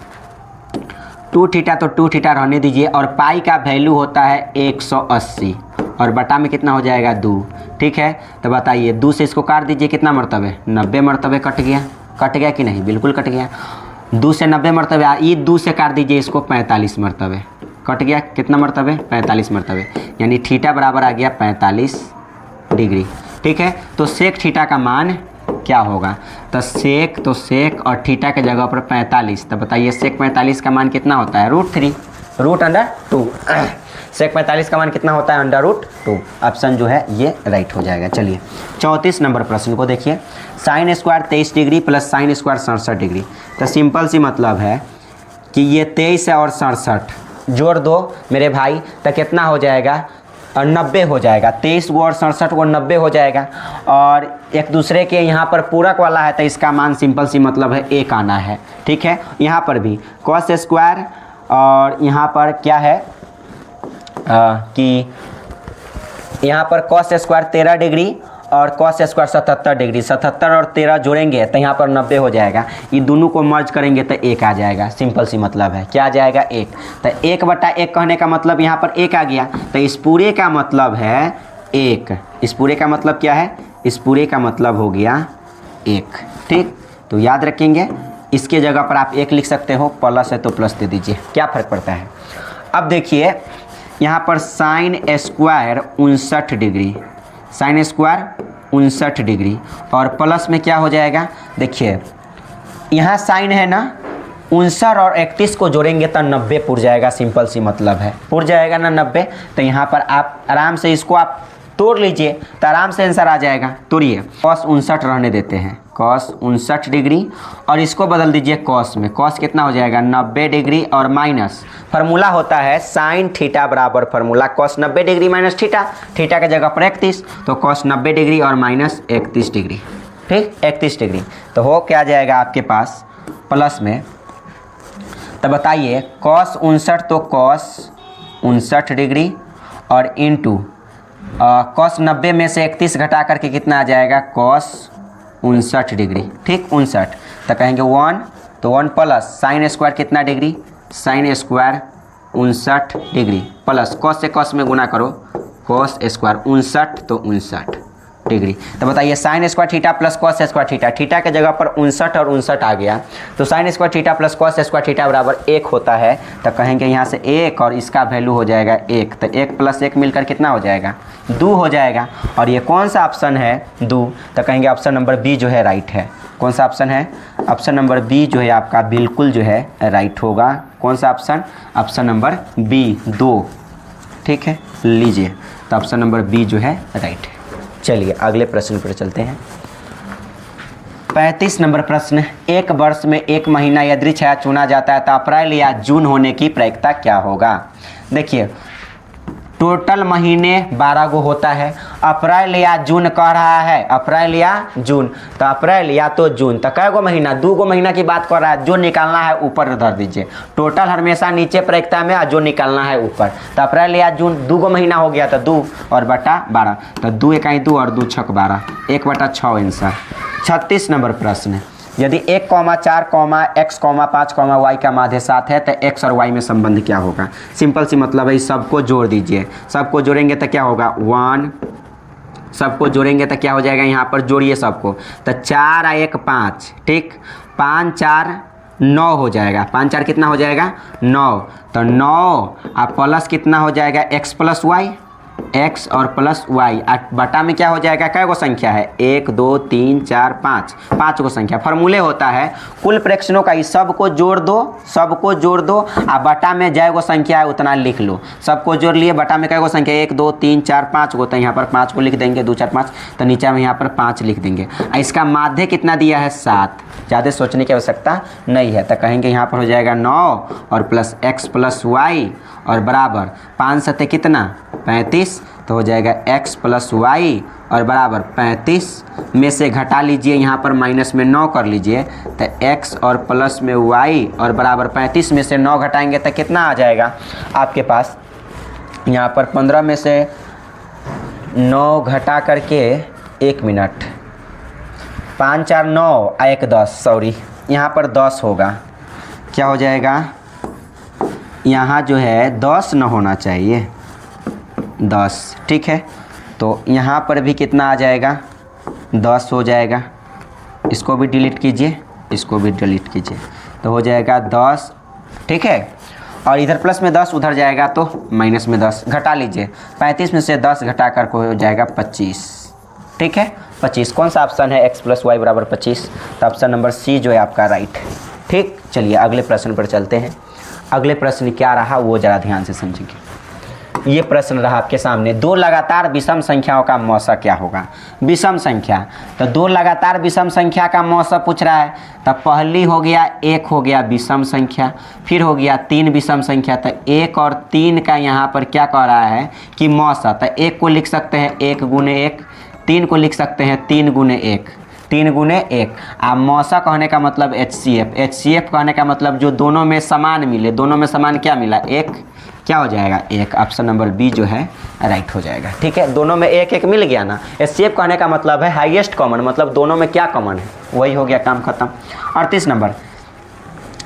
2 थीटा तो 2 थीटा रहने दीजिए, और पाई का वैल्यू होता है 180 और बटा में कितना हो जाएगा 2। ठीक है, तो बताइए 2 से इसको काट दीजिए, कितना मरतबे 90 मरतबे कट गया कि नहीं, बिल्कुल कट गया। 2 से 90 मरतबे, ये 2 से काट दीजिए इसको 45 मरतबे, कट गया कितना मरतबे 45 मरतबे, यानी थीटा बराबर आ गया 45 डिग्री। ठीक है, तो सेक थीटा का मान क्या होगा, तो सेक और थीटा के जगह पर 45, तो बताइए सेक 45 का मान कितना होता है √3 √2। सेक 45 का मान कितना होता है √2। ऑप्शन जो है ये राइट हो जाएगा। चलिए 34 नंबर प्रश्न को देखिए, sine square 23 degree plus sine square 67 degree. तो सिंपल सी मतलब है कि ये 23 और 67 जोड़ दो मेरे भाई, तो कितना हो जाएगा 90 हो जाएगा। 23 और 67 को 90 हो जाएगा, और एक दूसरे के यहाँ पर पूरक वाला है, तो इसका मान सिंपल सी मतलब है 1 आना है। ठीक है, यहाँ पर भी कॉस स्क्वायर, और यहाँ पर क्या है कि यहाँ पर कॉस स्क्वायर 13 डिग्री और कॉस स्क्वायर 77 डिग्री, 77 और 13 जोड़ेंगे तो यहाँ पर 90 हो जाएगा। ये दोनों को मर्ज करेंगे तो 1 आ जाएगा। सिंपल सी मतलब है, क्या आ जाएगा 1। तो 1/1 कहने का मतलब यहाँ पर 1 आ गया, तो इस पूरे का मतलब है 1। इस पूरे का मतलब क्या है, इस पूरे का मतलब हो गया 1। ठीक, तो याद रखेंगे, इसके जगह पर आप 1 लिख सकते हो, प्लस है तो प्लस दे दीजिए, क्या फ़र्क पड़ता है। अब देखिए यहाँ पर sine square 59 degree, sine square 59 degree, और प्लस में क्या हो जाएगा, देखिए यहाँ साइन है ना, 59 और 31 को जोड़ेंगे तो 90 पुर जाएगा। सिंपल सी मतलब है, पुर जाएगा ना 90। तो यहाँ पर आप आराम से इसको आप तोड़ लीजिए तो आराम से आंसर आ जाएगा। तोड़िए, कॉस 59 रहने देते हैं, कॉस 59 डिग्री, और इसको बदल दीजिए कॉस में। कॉस कितना हो जाएगा 90 डिग्री, और माइनस फार्मूला होता है साइन थीटा बराबर formula cos 90 degree minus theta, theta के जगह पर 31, तो कॉस 90 डिग्री और माइनस 31 डिग्री। ठीक, 31 डिग्री, तो हो क्या जाएगा आपके पास प्लस में। तो बताइए कॉस 59, तो कॉस 59 डिग्री और इंटू कॉस 90 में से 31 घटा करके कितना आ जाएगा कॉस 59 डिग्री। ठीक, 59, तो कहेंगे 1, तो 1 प्लस साइन स्क्वायर कितना degree, sine square 59 degree, plus cos से कॉस में गुना करो, कॉस स्क्वायर 59 तो 59 डिग्री। तो बताइए sign square theta plus cos square theta, theta के जगह पर 59 और 59 आ गया, तो sine square theta plus cos square theta बराबर 1 होता है। तो कहेंगे यहाँ से 1 और इसका वैल्यू हो जाएगा 1, तो 1 + 1 मिलकर कितना हो जाएगा 2 हो जाएगा। और ये कौन सा ऑप्शन है 2, तो कहेंगे ऑप्शन नंबर बी जो है राइट है। कौन सा ऑप्शन है, ऑप्शन नंबर बी जो है आपका बिल्कुल जो है राइट होगा। कौन सा ऑप्शन, ऑप्शन नंबर बी 2। ठीक है, लीजिए, तो ऑप्शन नंबर बी जो है राइट है। चलिए अगले प्रश्न पर चलते हैं। 35 नंबर प्रश्न, एक वर्ष में एक महीना यदि छाया चुना जाता है तो अप्रैल या जून होने की प्रायिकता क्या होगा। देखिए टोटल महीने 12 गो होता है, अप्रैल या जून कह रहा है, अप्रैल या जून, तो अप्रैल या तो जून, तो कै गो महीना 2 गो महीना की बात कर रहा है। जो निकालना है ऊपर धर दीजिए, टोटल हमेशा नीचे प्रायिकता में, जो निकालना है ऊपर। तो अप्रैल या जून 2 गो महीना हो गया, तो 2 और बटा 12, तो 2 × 2 और 2 × 6 12, 1/6 आंसर। 36 नंबर प्रश्न, यदि 1, 4, x, 5, y का माध्य 7 है तो x और y में संबंध क्या होगा। सिंपल सी मतलब है, सबको जोड़ दीजिए, सबको जोड़ेंगे तो क्या होगा 1, सबको जोड़ेंगे तो क्या हो जाएगा, यहाँ पर जोड़िए सबको, तो 4 और 1 5, ठीक, 5 4 9 हो जाएगा, 5 4 कितना हो जाएगा 9, तो 9 और प्लस कितना हो जाएगा x + y, x और प्लस y, बटा में क्या हो जाएगा, कै गो संख्या है 1 2 3 4 5, 5 गो संख्या। फार्मूले होता है कुल फ्रैक्शनों का, इस सबको जोड़ दो, सबको जोड़ दो, आ बटा में जय गो संख्या है उतना लिख लो। सबको जोड़ लिए, बटा में कै गो संख्या 1 2 3 4 5 गो, तो यहाँ पर 5 को लिख देंगे, 2 4 5, तो नीचे में यहाँ पर 5 लिख देंगे। इसका माध्य कितना दिया है 7, ज़्यादा सोचने की आवश्यकता नहीं है, तो कहेंगे यहाँ पर हो जाएगा 9 और प्लस x + y और बराबर 5 7 कितना 35, तो हो जाएगा x + y और बराबर 35 में से घटा लीजिए, यहाँ पर माइनस में 9 कर लीजिए, तो x और प्लस में y और बराबर 35 में से 9 घटाएंगे तो कितना आ जाएगा आपके पास यहाँ पर 15 में से 9 घटा करके 1 मिनट, 5 4 9 और 1 10, सॉरी यहाँ पर 10 होगा। क्या हो जाएगा, यहाँ जो है 10 न होना चाहिए, 10, ठीक है। तो यहाँ पर भी कितना आ जाएगा, 10 हो जाएगा। इसको भी डिलीट कीजिए, इसको भी डिलीट कीजिए, तो हो जाएगा 10, ठीक है। और इधर प्लस में 10, उधर जाएगा तो माइनस में 10, घटा लीजिए। 35 में से 10 घटा कर को हो जाएगा 25, ठीक है। 25 कौन सा ऑप्शन है, x + y = 25, तो ऑप्शन नंबर सी जो है आपका राइट है, ठीक। चलिए अगले प्रश्न पर चलते हैं। अगले प्रश्न क्या रहा वो ज़रा ध्यान से समझिए। ये प्रश्न रहा आपके सामने, 2 लगातार विषम संख्याओं का मौसा क्या होगा। विषम संख्या, तो 2 लगातार विषम संख्या का मौसा पूछ रहा है। तब पहली हो गया 1 हो गया विषम संख्या, फिर हो गया 3 विषम संख्या। तो 1 और 3 का यहाँ पर क्या कह रहा है कि मौसा, तो 1 को लिख सकते हैं 1 × 1, 3 को लिख सकते हैं 3 × 1, 3 × 1। अब मौसा कहने का मतलब HCF, HCF कहने का मतलब जो दोनों में समान मिले, दोनों में समान क्या मिला, 1, क्या हो जाएगा 1, ऑप्शन नंबर बी जो है राइट हो जाएगा, ठीक है। दोनों में 1 1 मिल गया ना। HCF कहने का मतलब है हाईएस्ट कॉमन, मतलब दोनों में क्या कॉमन है, वही हो गया, काम खत्म। 38 नंबर,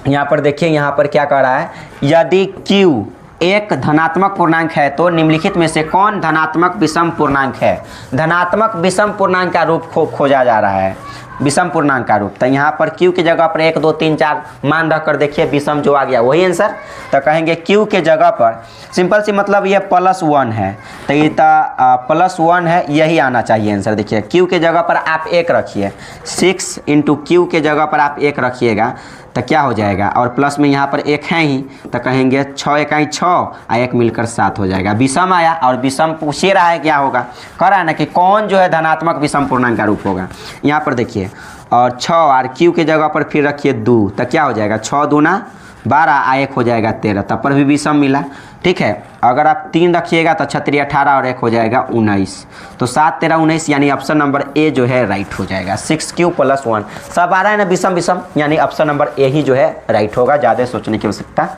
यहाँ पर देखिए, यहाँ पर क्या कह रहा है, यदि Q एक धनात्मक पूर्णांक है तो निम्नलिखित में से कौन धनात्मक विषम पूर्णांक है। धनात्मक विषम पूर्णांक का रूप खोजा जा रहा है, विषम पूर्णांक का रूप। तो यहाँ पर Q की जगह पर 1 2 3 4 मान रख कर देखिए विषम जो आ गया वही आंसर। तो कहेंगे Q के जगह पर सिंपल सी मतलब ये +1 है, तो ये +1 है, यही आना चाहिए आंसर। देखिए Q के जगह पर आप 1 रखिए, 6 × Q के जगह पर आप 1 रखिएगा तो क्या हो जाएगा, और प्लस में यहाँ पर 1 है ही, तो कहेंगे 6 × 1 = 6 और 1 मिलकर 7 हो जाएगा। विषम आया और विषम पूछ ही रहा है क्या होगा, कह रहा है ना कि कौन जो है धनात्मक विषम पूर्णांक का रूप होगा। यहाँ पर देखिए, और 6 और Q के जगह पर फिर रखिए 2, तो क्या हो जाएगा 6 दूना 12 और 1 हो जाएगा 13, तब पर भी विषम मिला, ठीक है। अगर आप 3 रखिएगा तो 6 3 18 और 1 हो जाएगा 19, तो 7 13 19, यानी ऑप्शन नंबर ए जो है राइट हो जाएगा। 6Q + 1 सब आ रहा है ना विषम विषम, यानी ऑप्शन नंबर ए ही जो है राइट होगा, ज़्यादा सोचने की आवश्यकता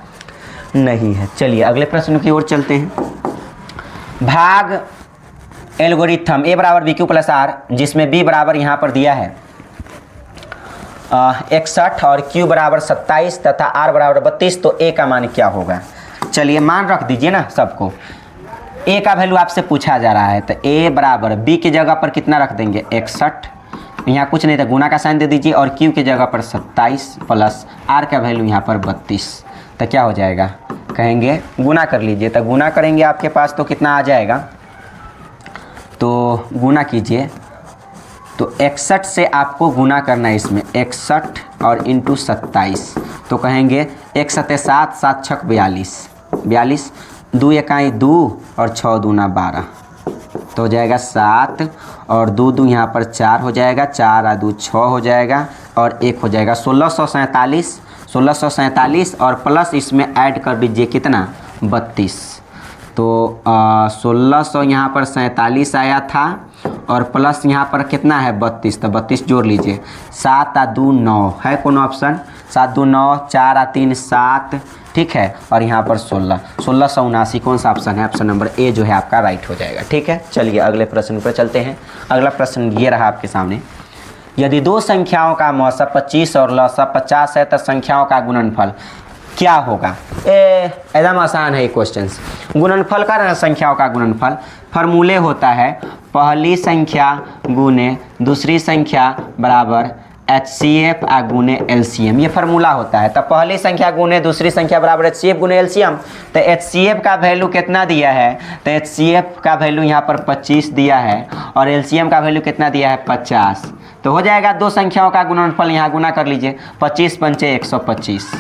नहीं है। चलिए अगले प्रश्न की ओर चलते हैं। भाग एल्गोरिथम A = BQ + R, जिसमें B बराबर यहाँ पर दिया है 61 और Q = 27 तथा R = 32, तो A का मान क्या होगा। चलिए मान रख दीजिए ना सबको, A का वैल्यू आपसे पूछा जा रहा है, तो A बराबर B की जगह पर कितना रख देंगे 61, यहाँ कुछ नहीं था, गुना का साइन दे दीजिए, और Q की जगह पर 27 प्लस R का वैल्यू यहाँ पर 32, तो क्या हो जाएगा, कहेंगे गुना कर लीजिए। तो गुना करेंगे आपके पास तो कितना आ जाएगा, तो गुना कीजिए, तो 61 से आपको गुना करना है इसमें, 61 और इंटू 27, तो कहेंगे 1 7 7 7 6 42 42, 2 1 2 और 6 दूना 12, तो हो जाएगा 7 और 2 2 यहाँ पर 4 हो जाएगा, 4 और 2 6 हो जाएगा, और 1 हो जाएगा 1647 और प्लस इसमें ऐड कर दीजिए कितना 32, तो 1600 यहाँ पर 47 आया था, और प्लस यहाँ पर कितना है 32, तो 32 जोड़ लीजिए, 7 और 2 9 है कौन ऑप्शन, 7 2 9, 4 और 3 7, ठीक है, और यहाँ पर 1679 कौन सा ऑप्शन है, ऑप्शन नंबर ए जो है आपका राइट हो जाएगा, ठीक है। चलिए अगले प्रश्न पर चलते हैं। अगला प्रश्न ये रहा आपके सामने, यदि 2 संख्याओं का मौसा 25 और लौसा 50 है तो संख्याओं का गुणनफल क्या होगा। एकदम आसान है ये क्वेश्चन। गुणनफल का संख्याओं का गुणनफल फार्मूले होता है पहली संख्या गुने दूसरी संख्या बराबर HCF गुने LCM, ये फार्मूला होता है। तो पहली संख्या गुने दूसरी संख्या बराबर HCF गुने LCM। तो HCF का वैल्यू कितना दिया है, तो HCF का वैल्यू यहाँ पर 25 दिया है, और LCM का वैल्यू कितना दिया है 50, तो हो जाएगा 2 संख्याओं का गुणनफल, यहाँ गुना कर लीजिए, 25 पंचे 125,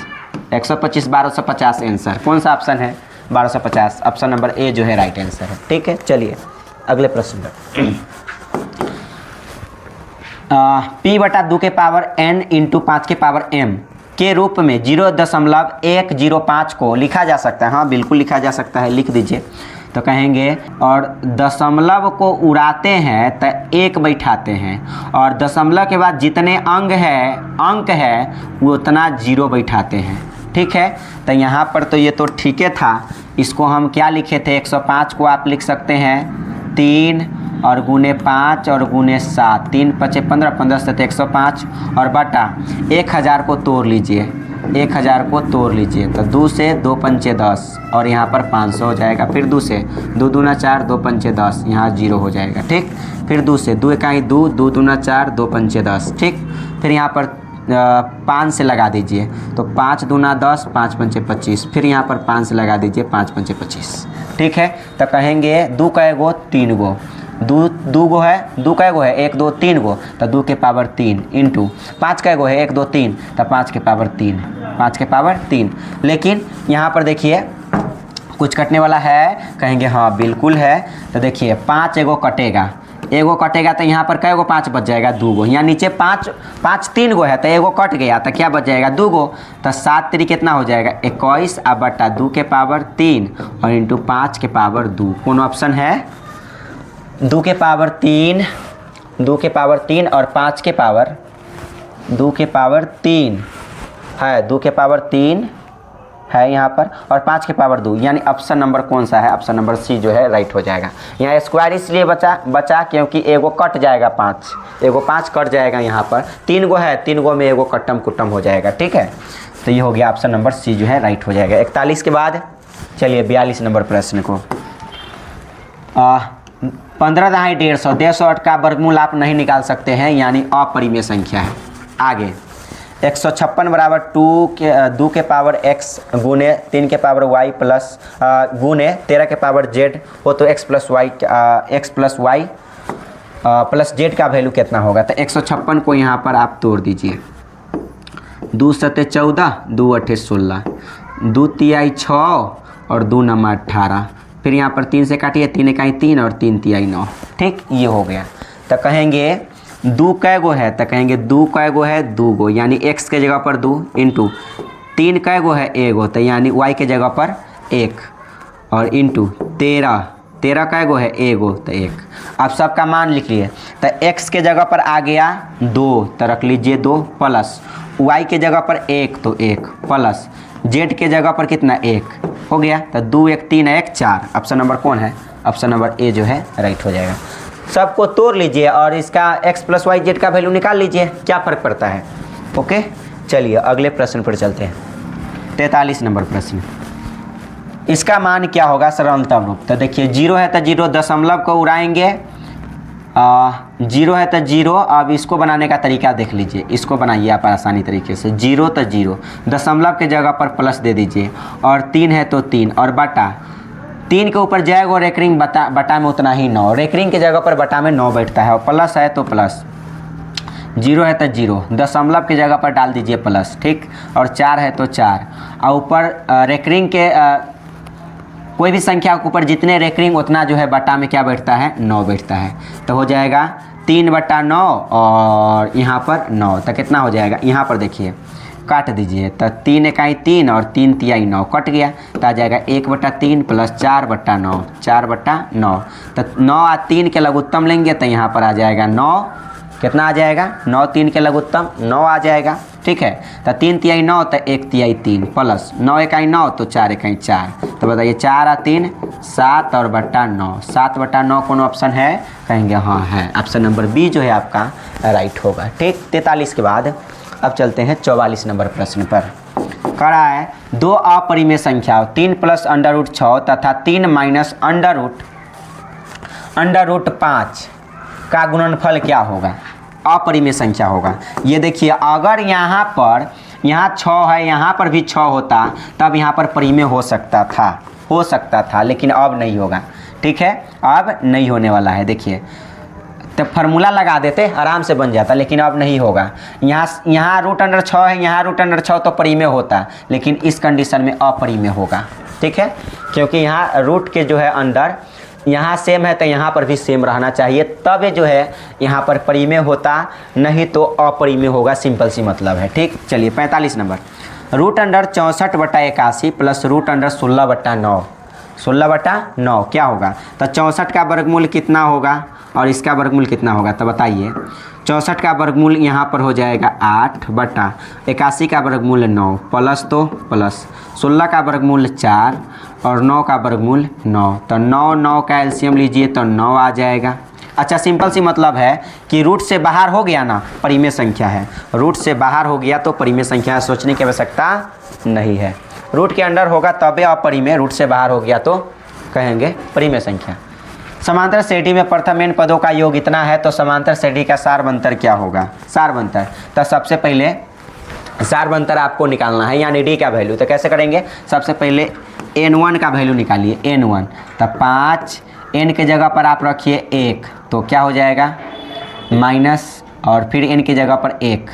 125 1250 आंसर। कौन सा ऑप्शन है 1250, ऑप्शन नंबर ए जो है राइट आंसर है, ठीक है। चलिए अगले प्रश्न पर, P/2 के पावर n इंटू 5 के पावर m के रूप में 0.105 को लिखा जा सकता है। हाँ बिल्कुल लिखा जा सकता है, लिख दीजिए। तो कहेंगे और दशमलव को उड़ाते हैं तो 1 बैठाते हैं, और दशमलव के बाद जितने अंक है वो उतना 0 बैठाते हैं। ठीक है। तो यहाँ पर तो ये तो ठीक है था, इसको हम क्या लिखे थे, 105 को आप लिख सकते हैं 3 और गुने 5 और गुने 7, 3 5 15, 15 से 105 और बटा 1000 को तोड़ लीजिए, 1000 को तोड़ लीजिए तो 2 से 2 पंचे 10 और यहाँ पर 500 हो जाएगा। फिर 2 से 2 दूना 4, 2 पंचे 10, यहाँ 0 हो जाएगा, ठीक। फिर 2 से 2 इकाई 2, 2 दूना 4, 2 पंचे 10, ठीक। फिर यहाँ पर 5 से लगा दीजिए तो 5 दूना 10, 5 पंचे 25, फिर यहाँ पर 5 से लगा दीजिए 5 पंचे 25, ठीक है। तो कहेंगे 2 कै गो 3 गो, 2 गो है, 2 कै गो है 1 2 3 गो तो 2 के पावर 3 इंटू 5 कै गो है 1 2 3 तो 5 के पावर 3, 5 के पावर 3। लेकिन यहाँ पर देखिए कुछ कटने वाला है, कहेंगे हाँ बिल्कुल है। तो देखिए 5 एगो कटेगा, एगो कटेगा तो यहाँ पर कै गो 5 बच जाएगा 2 गो, यहाँ नीचे 5 3 गो है तो एगो कट गया तो क्या बच जाएगा 2 गो। तो 7 3 कितना हो जाएगा 21 अब बटा 2 के पावर 3 और इंटू 5 के पावर 2। कौन ऑप्शन है, 2 के पावर 3, 2 के पावर 3 और 5 के पावर 2 के पावर 3 है, 2 के पावर 3 है यहाँ पर और 5 के पावर 2, यानी ऑप्शन नंबर कौन सा है, ऑप्शन नंबर सी जो है राइट हो जाएगा। यहाँ स्क्वायर इसलिए बचा क्योंकि एगो कट जाएगा 5, एगो 5 कट जाएगा, यहाँ पर 3 गो है, 3 गो में एगो कट्टम कुट्टम हो जाएगा, ठीक है। तो ये हो गया ऑप्शन नंबर सी जो है राइट हो जाएगा। 41 के बाद चलिए 42 नंबर प्रश्न को 15 दहाई 150, 150 का वर्गमूल आप नहीं निकाल सकते हैं, यानी अपरिमेय संख्या है। आगे 156 बराबर 2 के पावर x गुने 3 के पावर y प्लस गुने 13 के पावर z हो तो x plus y plus z का वैल्यू कितना होगा। तो 156 को यहाँ पर आप तोड़ दीजिए, 2 सते 14, 2 अठे 16, 2 तिहाई 6 और 2 नमा 18, फिर यहाँ पर 3 से काटिए, 3 इकाई 3 और 3 तिहाई 9, ठीक। ये हो गया। तो कहेंगे 2 कै गो है, तो कहेंगे 2 कै गो है 2 गो, यानी x के जगह पर 2 इंटू 3 कै गो है 1 गो, तो यानी y के जगह पर 1 और इंटू 13 कै गो है 1 गो तो 1। अब सबका मान लिख लिए, तो x के जगह पर आ गया 2 तो रख लीजिए 2 प्लस y के जगह पर 1 तो 1 प्लस z के जगह पर कितना 1 हो गया। तो 2 1 3 1 4, ऑप्शन नंबर कौन है, ऑप्शन नंबर ए जो है राइट हो जाएगा। सबको तोड़ लीजिए और इसका x प्लस वाई जेड का वैल्यू निकाल लीजिए, क्या फ़र्क पड़ता है। ओके चलिए अगले प्रश्न पर चलते हैं। 43 नंबर प्रश्न, इसका मान क्या होगा सरलतम रूप। तो देखिए 0 है तो 0, दशमलव को उड़ाएंगे, 0 है तो 0। अब इसको बनाने का तरीका देख लीजिए, इसको बनाइए आप आसानी तरीके से। 0 तो 0, दशमलव के जगह पर प्लस दे दीजिए और 3 है तो 3 और बटा 3 के ऊपर जाएगा और रेकरिंग बटा में उतना ही 9, रेकरिंग के जगह पर बटा में 9 बैठता है और प्लस है तो प्लस, 0 है तो 0, दशमलव की जगह पर डाल दीजिए प्लस, ठीक। और 4 है तो 4 और ऊपर रेकरिंग के कोई भी संख्या के ऊपर जितने रेकरिंग उतना जो है बटा में क्या बैठता है 9 बैठता है। तो हो जाएगा 3 बटा 9 और यहाँ पर 9, तो कितना हो जाएगा, यहाँ पर देखिए काट दीजिए, तो 3 इकाई 3 और 3 तिहाई 9 कट गया, तो आ जाएगा 1 बटा 3 प्लस 4 बटा 9, 4 बटा 9। तो 9 और 3 के लघुत्तम लेंगे तो यहाँ पर आ जाएगा 9, कितना आ जाएगा 9 3 के लघुत्तम 9 आ जाएगा, ठीक है। तो 3 तिहाई 9 तो 1 तिहाई 3 प्लस 9 इकाई 9 तो 4 इकाई 4, तो बताइए 4 और 3 7 और बटा 9, 7 बटा 9 कौन ऑप्शन है, कहेंगे हाँ है, ऑप्शन नंबर बी जो है आपका राइट होगा, ठीक। 43 के बाद अब चलते हैं 44 नंबर प्रश्न पर। कह रहा है 2 अपरिमेय संख्याओं 3 प्लस अंडर रूट 6 तथा 3 माइनस अंडर रूट 5 का गुणनफल क्या होगा, अपरिमेय संख्या होगा। ये देखिए अगर यहाँ 6 है, यहाँ पर भी 6 होता तब यहाँ पर परिमेय हो सकता था, लेकिन अब नहीं होगा, ठीक है, अब नहीं होने वाला है। देखिए तो फार्मूला लगा देते आराम से बन जाता, लेकिन अब नहीं होगा। यहाँ रूट अंडर 6 है, यहाँ रूट अंडर 6 तो परिमेय होता, लेकिन इस कंडीशन में अपरिमेय होगा, ठीक है, क्योंकि यहाँ रूट के जो है अंडर यहाँ सेम है तो यहाँ पर भी सेम रहना चाहिए, तब जो है यहाँ पर परिमेय होता, नहीं तो अपरिमेय होगा, सिंपल सी मतलब है, ठीक। चलिए 45 नंबर, रूट अंडर 64 बटा 81 प्लस रूट अंडर 16 बटा 9, 16 बटा 9 क्या होगा। तो 64 का वर्गमूल कितना होगा और इसका वर्गमूल कितना होगा, तो बताइए। 64 का वर्गमूल यहाँ पर हो जाएगा 8 बटा 81 का वर्गमूल 9 प्लस तो प्लस 16 का वर्गमूल 4 और 9 का वर्गमूल 9। तो 9 का एलसीएम लीजिए तो 9 आ जाएगा। अच्छा, सिंपल सी मतलब है कि रूट से बाहर हो गया ना, परिमेय संख्या है। रूट से बाहर हो गया तो परिमेय संख्या है, सोचने की आवश्यकता नहीं है। रूट के अंदर होगा तबे अपरिमेय, रूट से बाहर हो गया तो कहेंगे परिमेय संख्या। समांतर श्रेणी में प्रथम n पदों का योग इतना है तो समांतर श्रेणी का सारवंतर क्या होगा? सारवंतर, तो सबसे पहले सारवंतर आपको निकालना है, यानी डी का वैल्यू। तो कैसे करेंगे? सबसे पहले n1 का वैल्यू निकालिए, n1। तो 5 n के जगह पर आप रखिए 1, तो क्या हो जाएगा माइनस, और फिर n की जगह पर 1,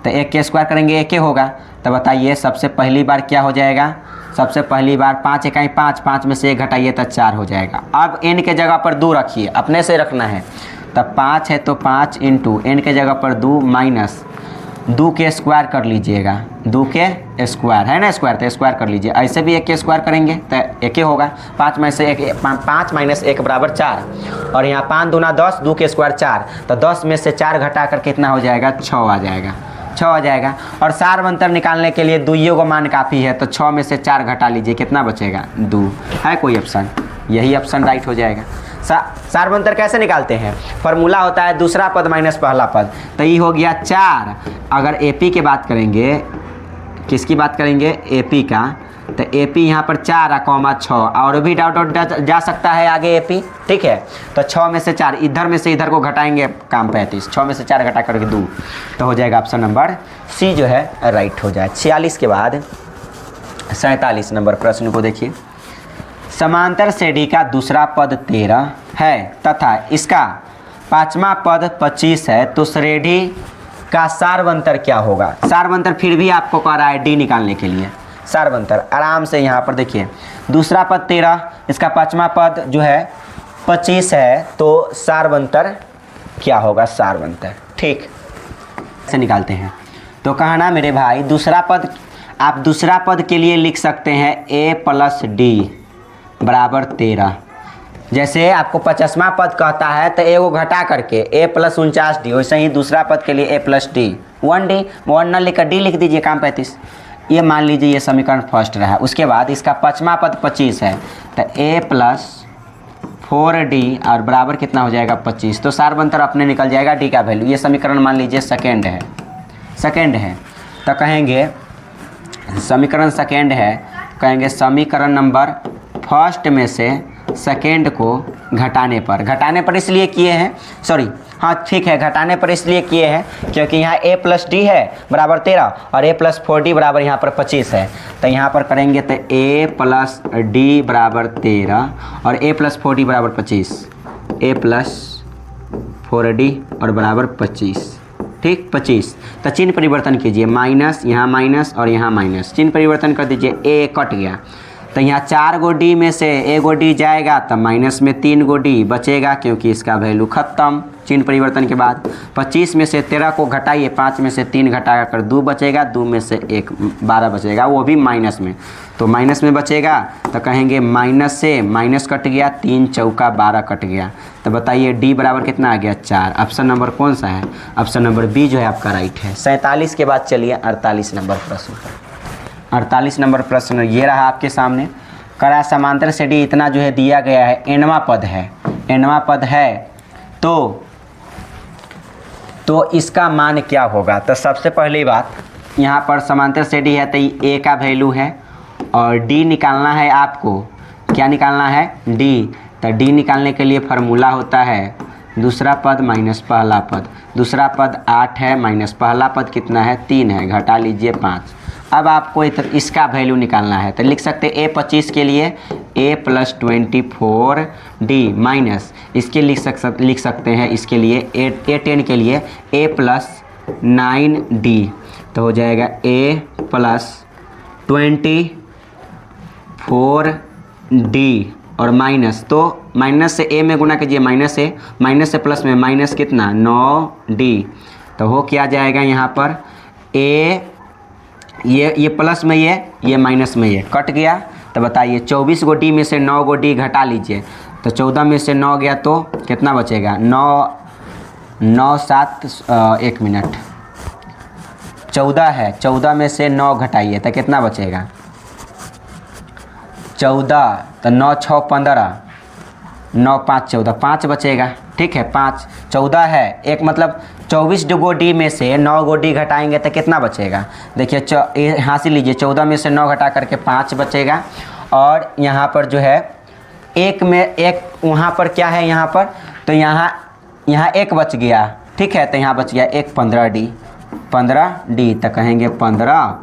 तो 1 के स्क्वायर करेंगे 1 होगा। तो बताइए सबसे पहली बार क्या हो जाएगा? सबसे पहली बार 5 इकाई 5, 5 में से 1 घटाइए तो 4 हो जाएगा। अब n के जगह पर 2 रखिए, अपने से रखना है। तब 5 है तो 5 इंटू n के जगह पर 2 माइनस 2 के स्क्वायर कर लीजिएगा, 2 के स्क्वायर है ना, स्क्वायर तो स्क्वायर कर लीजिए। ऐसे भी 1 के स्क्वायर करेंगे तो 1 होगा। 5 में से 1, 5 माइनस 1 बराबर 4, और यहाँ 5 दूना 10, 2 के स्क्वायर 4, तो 10 में से 4 घटा कर कितना हो जाएगा? 6 आ जाएगा, 6 आ जाएगा। और सारवंतर निकालने के लिए दुइयों का मान काफ़ी है, तो 6 में से 4 घटा लीजिए, कितना बचेगा? 2। है कोई ऑप्शन? यही ऑप्शन राइट हो जाएगा। सारवंतर कैसे निकालते हैं? फॉर्मूला होता है दूसरा पद माइनस पहला पद। तो ये हो गया 4। अगर एपी की बात करेंगे, किसकी बात करेंगे? एपी का। तो एपी यहाँ पर 4, 6, और भी डाउट जा सकता है आगे एपी, ठीक है। तो 6 में से 4, इधर में से इधर को घटाएंगे, काम 35, 6 में से 4 घटा करके 2, तो हो जाएगा ऑप्शन नंबर सी जो है राइट हो जाए। 46 के बाद 47 नंबर प्रश्न को देखिए। समांतर श्रेणी का दूसरा पद 13 है तथा इसका पांचवा पद 25 है, तो श्रेणी का सारवंतर क्या होगा? सारवंतर फिर भी आपको कह रहा है डी निकालने के लिए। सारवंतर आराम से यहाँ पर देखिए, दूसरा पद 13, इसका पांचवा पद जो है 25 है, तो सारवंतर क्या होगा? सारवंतर, ठीक से निकालते हैं। तो कहना मेरे भाई, दूसरा पद, आप दूसरा पद के लिए लिख सकते हैं a प्लस डी बराबर 13। जैसे आपको 50वां पद कहता है तो a को घटा करके a प्लस 49d, वैसे ही दूसरा पद के लिए a प्लस डी, 1d, 1 न लिखकर d लिख दीजिए, काम 35। ये मान लीजिए ये समीकरण फर्स्ट रहा। उसके बाद इसका पांचवा पद 25 है, तो a प्लस 4d और बराबर कितना हो जाएगा? 25। तो सारवंतर अपने निकल जाएगा d का वैल्यू। ये समीकरण मान लीजिए सेकेंड है, सेकेंड है। तो कहेंगे समीकरण सेकेंड है, कहेंगे समीकरण नंबर फर्स्ट में से सेकेंड को घटाने पर इसलिए किए हैं, सॉरी हाँ ठीक है, घटाने पर इसलिए किए हैं क्योंकि यहाँ a प्लस डी है बराबर 13 और a प्लस 4d बराबर यहाँ पर 25 है। तो यहाँ पर करेंगे तो a प्लस डी बराबर 13 और a प्लस 4d बराबर 25, a प्लस 4d और बराबर 25, ठीक 25। तो चिन्ह परिवर्तन कीजिए, माइनस यहाँ माइनस और यहाँ माइनस, चिन्ह परिवर्तन कर दीजिए, a कट गया। तो यहाँ 4 गो डी में से a गो डी जाएगा, तब माइनस में 3 गो डी बचेगा क्योंकि इसका वैल्यू खत्म। चिन्ह परिवर्तन के बाद 25 में से 13 को घटाइए, 5 में से 3 घटा कर 2 बचेगा, 2 में से 1 12 बचेगा, वो भी माइनस में। तो माइनस में बचेगा तो कहेंगे माइनस से माइनस कट गया, 3 चौका 12 कट गया। तो बताइए डी बराबर कितना आ गया? 4। ऑप्शन नंबर कौन सा है? ऑप्शन नंबर बी जो है आपका राइट है। 47 के बाद चलिए 48 नंबर प्रश्न पर। 48 नंबर प्रश्न ये रहा आपके सामने। करा समांतर श्रेणी इतना जो है दिया गया है, nवां पद है, nवां पद है, तो इसका मान क्या होगा? तो सबसे पहली बात, यहाँ पर समांतर श्रेणी है तो a का वैल्यू है और d निकालना है आपको। क्या निकालना है? d। तो d निकालने के लिए फार्मूला होता है दूसरा पद माइनस पहला पद। दूसरा पद 8 है, माइनस पहला पद कितना है? 3 है, घटा लीजिए 5। अब आपको इसका वैल्यू निकालना है तो लिख सकते हैं a 25 के लिए a प्लस 24d माइनस इसके लिख सकते हैं इसके लिए a 10 के लिए a प्लस 9d। तो हो जाएगा a प्लस 24d और माइनस, तो माइनस से a में गुना कीजिए, माइनस से प्लस में माइनस कितना? 9d। तो हो क्या जाएगा यहाँ पर a, ये प्लस में ये माइनस में ये कट गया। तो बताइए 24 गो डी में से 9 गो डी घटा लीजिए, तो 14 में से 9 गया तो कितना बचेगा? 9 9 7 1 मिनट 14 है, 14 में से 9 घटाइए तो कितना बचेगा? 14 तो 9 6 15, 9 5 14, 5 बचेगा। ठीक है, 5 14 है, एक मतलब 24 गो डी में से 9 गो डी घटाएंगे तो कितना बचेगा? देखिए यहाँ से लीजिए, 14 में से 9 घटा करके 5 बचेगा। और यहाँ पर जो है एक में एक, वहाँ पर क्या है यहाँ पर, तो यहाँ एक बच गया। ठीक है, तो यहाँ बच गया एक 15 डी, 15 डी तो कहेंगे 15।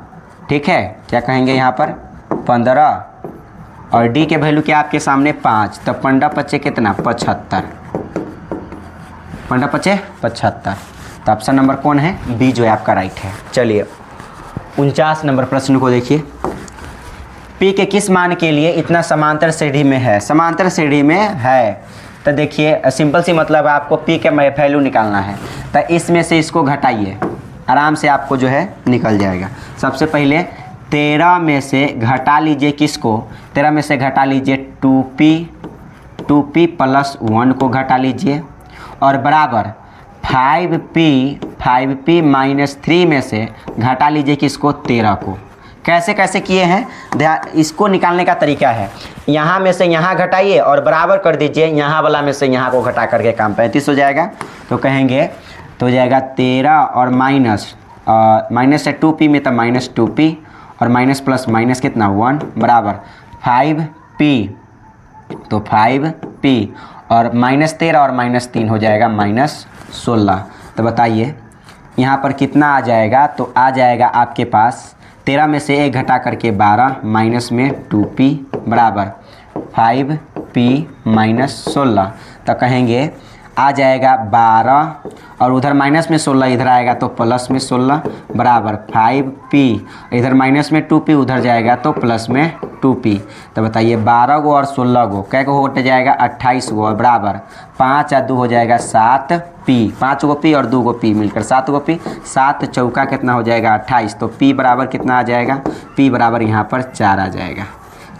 ठीक है, क्या कहेंगे यहाँ पर 15, और डी के वैल्यू क्या आपके सामने 5, तो 15 पचे कितना 75, 15 पचे 75। तो ऑप्शन नंबर कौन है? बी जो है आपका राइट है। चलिए 49 नंबर प्रश्न को देखिए। पी के किस मान के लिए इतना समांतर श्रेणी में है? समांतर श्रेणी में है तो देखिए सिंपल सी मतलब आपको पी के वैल्यू निकालना है, तो इसमें से इसको घटाइए, आराम से आपको जो है निकल जाएगा। सबसे पहले 13 में से घटा लीजिए किसको? 13 में से घटा लीजिए 2p प्लस 1 को घटा लीजिए, और बराबर 5p माइनस 3 में से घटा लीजिए किसको? 13 को। कैसे कैसे किए हैं इसको निकालने का तरीका है, यहाँ में से यहाँ घटाइए और बराबर कर दीजिए, यहाँ वाला में से यहाँ को घटा करके काम 35 हो जाएगा। तो कहेंगे तो हो जाएगा 13 और माइनस से 2p में तो माइनस 2p, और माइनस प्लस माइनस कितना 1 बराबर 5p, तो 5p और माइनस 13 और माइनस 3 हो जाएगा माइनस 16। तो बताइए यहाँ पर कितना आ जाएगा? तो आ जाएगा आपके पास 13 में से 1 घटा करके 12 माइनस में 2p बराबर 5p माइनस 16। तो कहेंगे आ जाएगा 12 और उधर माइनस में 16 इधर आएगा तो प्लस में 16 बराबर 5p, इधर माइनस में 2p उधर जाएगा तो प्लस में 2p। तो बताइए 12 गो और 16 गो कै को हो जाएगा 28 गो, बराबर 5 और 2 हो जाएगा 7p, 5 गो p और 2 गो p मिलकर 7 गो p, 7 चौका कितना हो जाएगा 28। तो p बराबर कितना आ जाएगा? p बराबर यहाँ पर 4 आ जाएगा,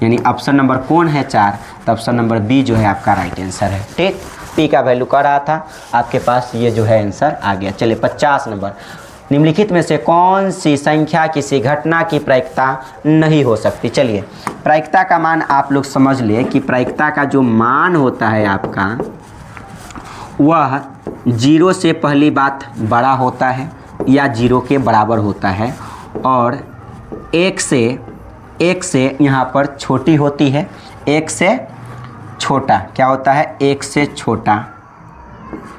यानी ऑप्शन नंबर कौन है 4? तो ऑप्शन नंबर बी जो है आपका राइट आंसर है। ठीक, पी का वैल्यू कर रहा था आपके पास, ये जो है आंसर आ गया। चलिए 50 नंबर, निम्नलिखित में से कौन सी संख्या किसी घटना की प्रायिकता नहीं हो सकती? चलिए प्रायिकता का मान आप लोग समझ ले कि प्रायिकता का जो मान होता है आपका वह 0 से पहली बात बड़ा होता है या 0 के बराबर होता है, और 1 से यहाँ पर छोटी होती है, 1 से छोटा क्या होता है? 1 से छोटा।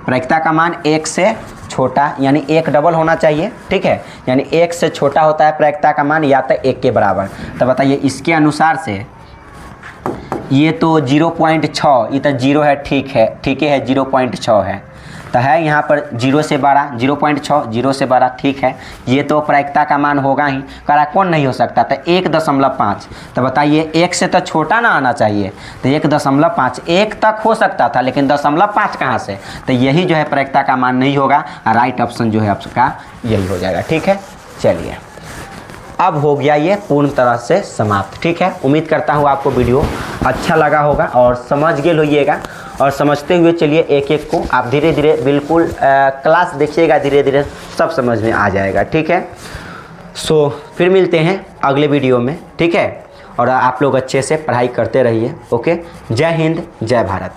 प्रायिकता का मान 1 से छोटा यानी 1 डबल होना चाहिए। ठीक है, यानी 1 से छोटा होता है प्रायिकता का मान या तो 1 के बराबर। तो बताइए इसके अनुसार से ये तो 0.6, ये तो 0 है, ठीक है 0.6 है, तो है यहाँ पर 0 से 12, 0.6 0 से 12, ठीक है, ये तो प्रायिकता का मान होगा ही। करा कौन नहीं हो सकता? तो 1.5। तो बताइए 1 से तो छोटा ना आना चाहिए, तो 1.5 1 तक हो सकता था, लेकिन 0.5 कहाँ से? तो यही जो है प्रायिकता का मान नहीं होगा, राइट ऑप्शन जो है आपका यही हो जाएगा। ठीक है, चलिए अब हो गया ये पूर्ण तरह से समाप्त। ठीक है, उम्मीद करता हूँ आपको वीडियो अच्छा लगा होगा और समझ गए होइएगा, और समझते हुए चलिए एक एक को आप धीरे धीरे बिल्कुल क्लास देखिएगा, धीरे धीरे सब समझ में आ जाएगा। ठीक है, सो फिर मिलते हैं अगले वीडियो में। ठीक है, और आप लोग अच्छे से पढ़ाई करते रहिए। ओके, जय हिंद, जय भारत।